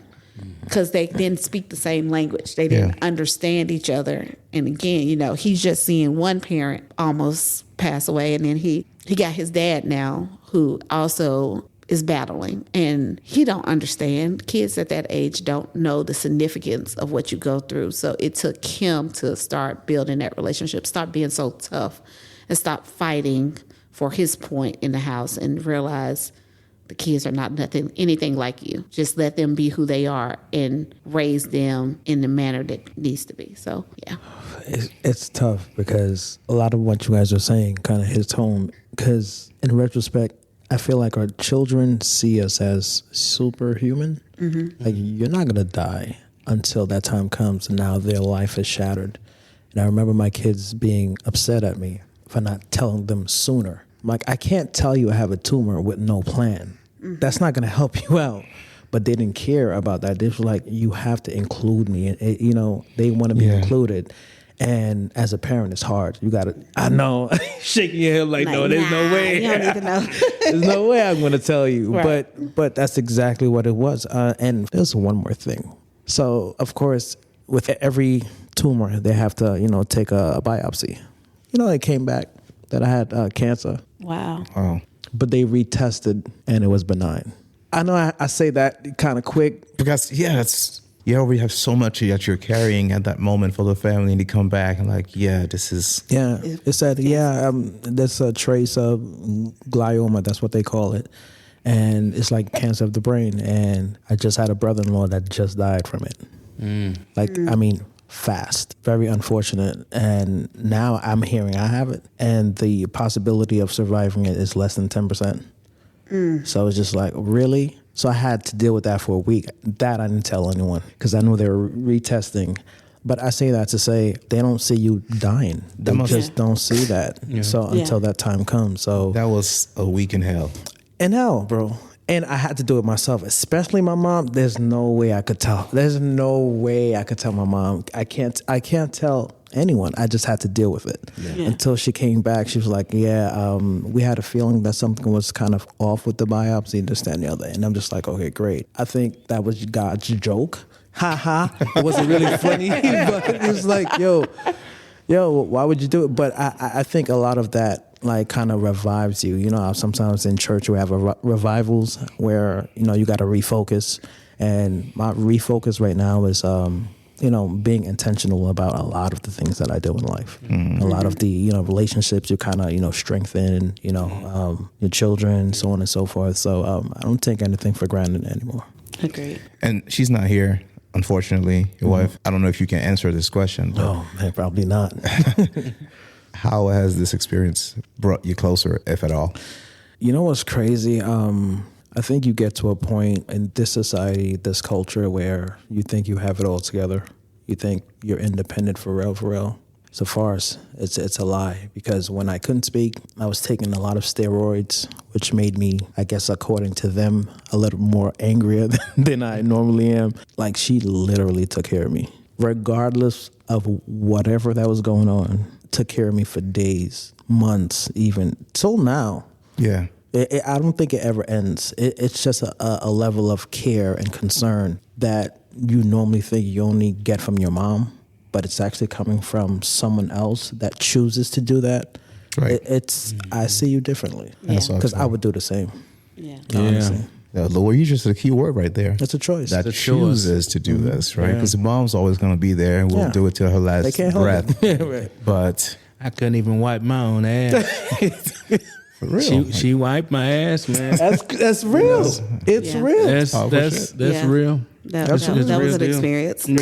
because they didn't speak the same language. They didn't understand each other. And again, you know, he's just seeing one parent almost pass away, and then he got his dad now, who also is battling, and he don't understand. Kids at that age don't know the significance of what you go through. So it took him to start building that relationship, start being so tough, and stop fighting for his point in the house, and realize the kids are not anything like you. Just let them be who they are and raise them in the manner that needs to be. So, yeah. It's tough, because a lot of what you guys are saying kind of hits home, because in retrospect, I feel like our children see us as superhuman. Like, you're not going to die until that time comes, and now their life is shattered. And I remember my kids being upset at me for not telling them sooner. I'm like, I can't tell you I have a tumor with no plan. That's not going to help you out. But they didn't care about that. They were like, you have to include me. And, you know, they want to be included. And as a parent, it's hard. You got to, I know, shaking your head like, no, there's no way. You don't need to know. There's no way I'm going to tell you. Right. But that's exactly what it was. And there's one more thing. So, of course, with every tumor, they have to, you know, take a biopsy. You know, it came back that I had cancer. Wow. Oh. But they retested, and it was benign. I know I say that kind of quick. Because, we have so much that you're carrying at that moment for the family, and you come back and like, this is... Yeah, it said, there's a trace of glioma, that's what they call it. And it's like cancer of the brain. And I just had a brother-in-law that just died from it. I mean, fast. Very unfortunate. And now I'm hearing I have it, and the possibility of surviving it is less than 10%. So it's just like, really? So I had to deal with that for a week. That I didn't tell anyone because I knew they were retesting. But I say that to say they don't see you dying. They just don't see that. So until that time comes. So That was a week in hell. in hell, bro. And I had to do it myself, especially my mom. There's no way I could tell. There's no way I could tell my mom. I can't tell anyone. I just had to deal with it until she came back. She was like, we had a feeling that something was kind of off with the biopsy, this, that, and the other. And I'm just like, okay, great. I think that was God's joke. Ha ha. It wasn't really funny, but it was like, yo, why would you do it? But I think a lot of that like kind of revives you. You know, sometimes in church we have revivals where, you know, you got to refocus. And my refocus right now is, being intentional about a lot of the things that I do in life. A lot of the, relationships you kind of, strengthen, your children, so on and so forth. So I don't take anything for granted anymore. Agreed. And she's not here, unfortunately, your wife. I don't know if you can answer this question. But Oh, man, probably not. how has this experience brought you closer, if at all? You know what's crazy? I think you get to a point in this society, this culture, where you think you have it all together. You think you're independent for real. It's a farce. It's a lie. Because when I couldn't speak, I was taking a lot of steroids, which made me, I guess, according to them, a little more angrier than I normally am. Like, she literally took care of me. Regardless of whatever that was going on, took care of me for days, months, even till now. Yeah. I don't think it ever ends. It's just a level of care and concern that you normally think you only get from your mom, but it's actually coming from someone else that chooses to do that. Right. I see you differently. That's Because awesome. I would do the same. Yeah. Honestly. Yeah, Lord, you just a key word right there. It's a choice. That It's a chooses to do this, right? Because the mom's always going to be there and will do it till her They last can't help breath. it. Right. But I couldn't even wipe my own ass. for real, She wiped my ass, man. That's real. It's Yeah. real. That's powerful that's shit. that's Yeah. real. That That's was real an deal. experience. And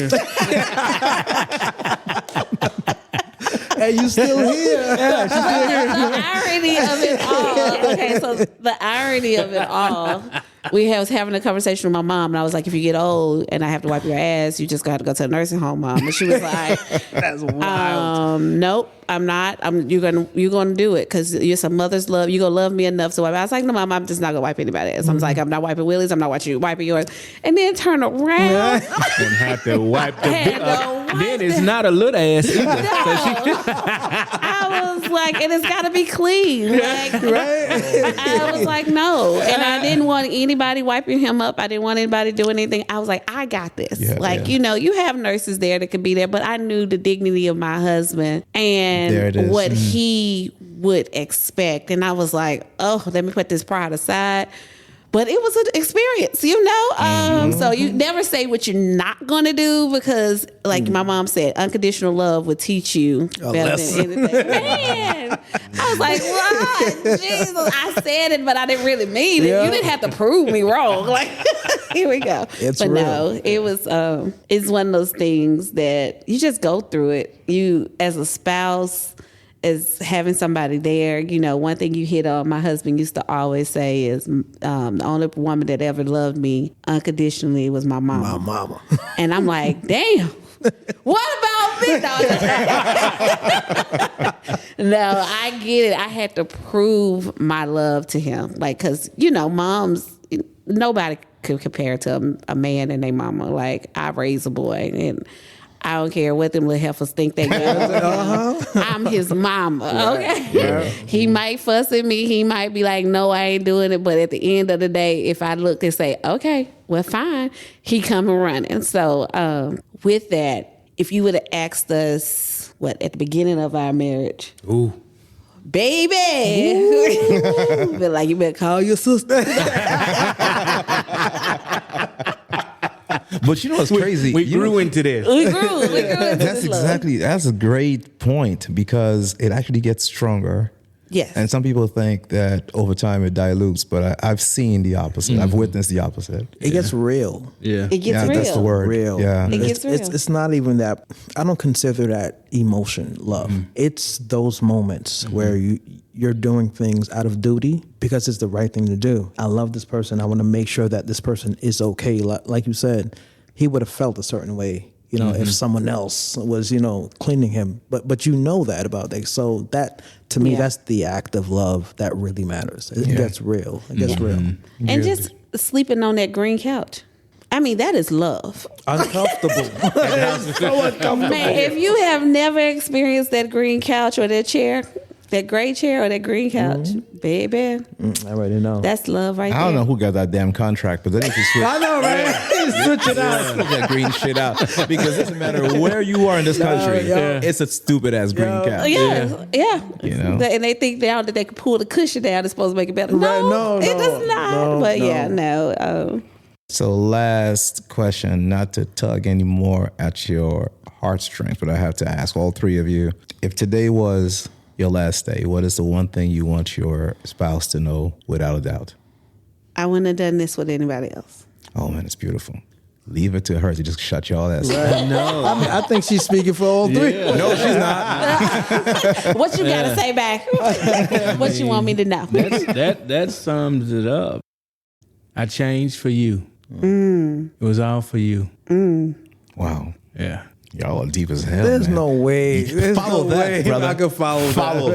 you still here. The irony of it all. Okay, so the irony of it all. We was having a conversation with my mom, and I was like, "If you get old and I have to wipe your ass, you just got to go to a nursing home, Mom." And she was like, That's wild. "Nope, I'm not. You're gonna do it because you're some mother's love. You gonna love me enough to wipe." I was like, "No, Mom, I'm just not gonna wipe anybody's ass." I was like, "I'm not wiping Willie's. I'm not wiping yours." And then turn around. And have to wipe the Had big to wipe then it's not a little ass either. I was like, and it's got to be clean. Like, I was like, no. And I didn't want anybody wiping him up. I didn't want anybody doing anything. I was like, I got this. Yeah, you have nurses there that could be there, but I knew the dignity of my husband There it and is. what he would expect. And I was like, oh, let me put this pride aside. But it was an experience, So you never say what you're not going to do because, like my mom said, unconditional love would teach you better than anything. Man, I was like, what? Jesus, I said it, but I didn't really mean it. You didn't have to prove me wrong. Like, here we go. It's but real. no, it was. It's one of those things that you just go through it. You, as a spouse, is having somebody there. One thing you hit on, my husband used to always say is the only woman that ever loved me unconditionally was my mama. My mama. And I'm like, damn, what about me? No, I get it. I had to prove my love to him. Like, because, moms, nobody could compare to a man and their mama. Like, I raised a boy and I don't care what them little heifers think they know. I'm his mama, okay? Yeah. He might fuss at me. He might be like, no, I ain't doing it. But at the end of the day, if I look and say, okay, well, fine, he come and running. So with that, if you would have asked us, at the beginning of our marriage? Ooh. Baby! Be like, you better call your sister. But you know what's crazy? We grew into this. We grew into That's this love. that's a great point because it actually gets stronger Yes. And some people think that over time it dilutes, but I've seen the opposite. I've witnessed the opposite. It gets real. Yeah. It gets real. That's the word. Real. Yeah. It gets real. It's not even that. I don't consider that emotion, love. It's those moments where you're doing things out of duty because it's the right thing to do. I love this person. I want to make sure that this person is okay. Like you said, he would have felt a certain way, if someone else was, cleaning him. But you know that about that. So that, to me, that's the act of love that really matters. It gets real. It gets real. And just sleeping on that green couch. I mean, that is love. Uncomfortable. So uncomfortable. Man, if you have never experienced that green couch or that chair, that gray chair or that green couch, baby, I already know. that's love right there. I don't know who got that damn contract, but they need to switch. I know, right? Switch it out. Switch that green shit out, because it doesn't matter where you are in this country. It's a stupid ass green couch. Yeah. And they think now that they can pull the cushion down, it's supposed to make it better. No, it does not. No. So last question, not to tug anymore at your heartstrings, but I have to ask all three of you, if today was your last day, what is the one thing you want your spouse to know without a doubt? I wouldn't have done this with anybody else. Oh man, it's beautiful. Leave it to her to just shut y'all ass up. Right. No. I think she's speaking for all three. Yeah. No, she's not. What you got to say back? What you want me to know? That sums it up. I changed for you. It was all for you. Wow. Yeah. Y'all are deep as hell. There's man. no way. There's Follow no that, way brother. I could follow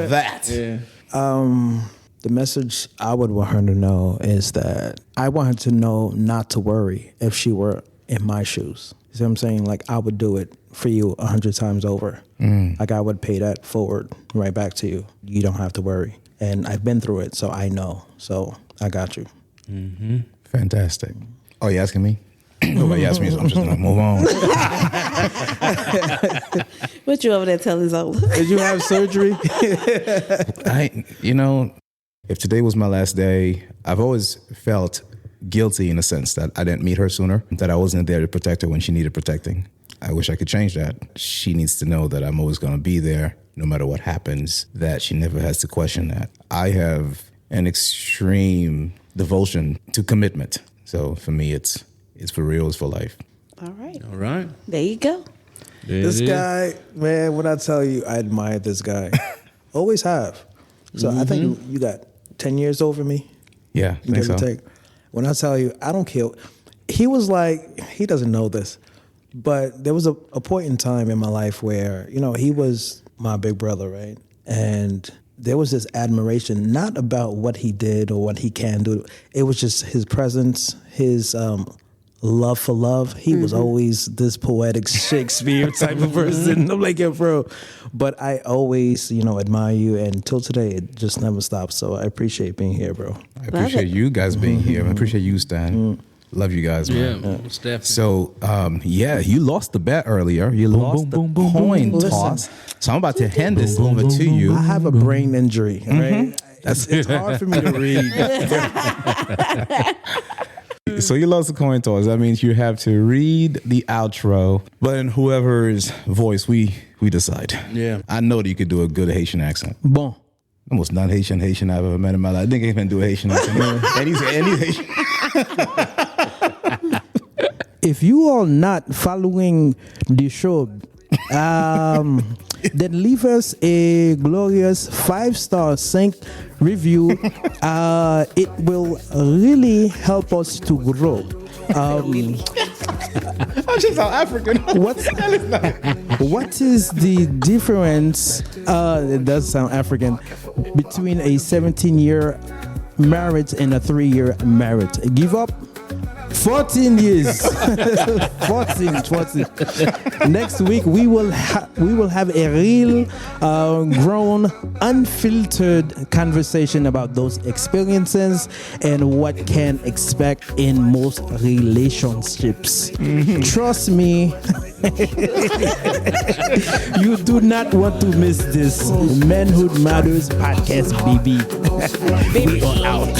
that. Yeah. The message I would want her to know is that I want her to know not to worry if she were in my shoes. You see what I'm saying? Like, I would do it for you 100 times over. Like, I would pay that forward right back to you. You don't have to worry. And I've been through it, so I know. So I got you. Fantastic. Oh, you asking me? Nobody asked me, so I'm just going to move on. What you over there telling Zola? Did you have surgery? If today was my last day, I've always felt guilty in a sense that I didn't meet her sooner, that I wasn't there to protect her when she needed protecting. I wish I could change that. She needs to know that I'm always going to be there no matter what happens, that she never has to question that. I have an extreme devotion to commitment. So for me, it's for real, it's for life. All right. There you go. This guy, man, when I tell you, I admire this guy. Always have. So I think you got 10 years over me. Yeah, I think so. Take. When I tell you, I don't care. He was like, he doesn't know this, but there was a point in time in my life where, he was my big brother, right? And there was this admiration, not about what he did or what he can do. It was just his presence, his love for love. He was always this poetic Shakespeare type of person. I'm like, yeah, bro. But I always, admire you. And till today, it just never stops. So I appreciate being here, bro. I appreciate you guys being here. I appreciate you, Stan. Love you guys, man. Yeah, most definitely. So, you lost the bet earlier. You lost the coin toss. So I'm about to hand this over to you. I have a brain injury, right? It's hard for me to read. So you lost the coin toss. That means you have to read the outro, but in whoever's voice we decide. Yeah. I know that you could do a good Haitian accent. Bon. The most non-Haitian Haitian I've ever met in my life. I think I can do a Haitian accent. and he's Haitian. If you are not following the show, then leave us a glorious 5-star sync review. It will really help us to grow. I'm just South African. What is the difference? It does sound African, between a 17-year marriage and a 3-year marriage. Give up 14 years. 14. Next week we will have a real grown, unfiltered conversation about those experiences and what can expect in most relationships. Trust me, you do not want to miss this Manhood Matters podcast, baby. We are out.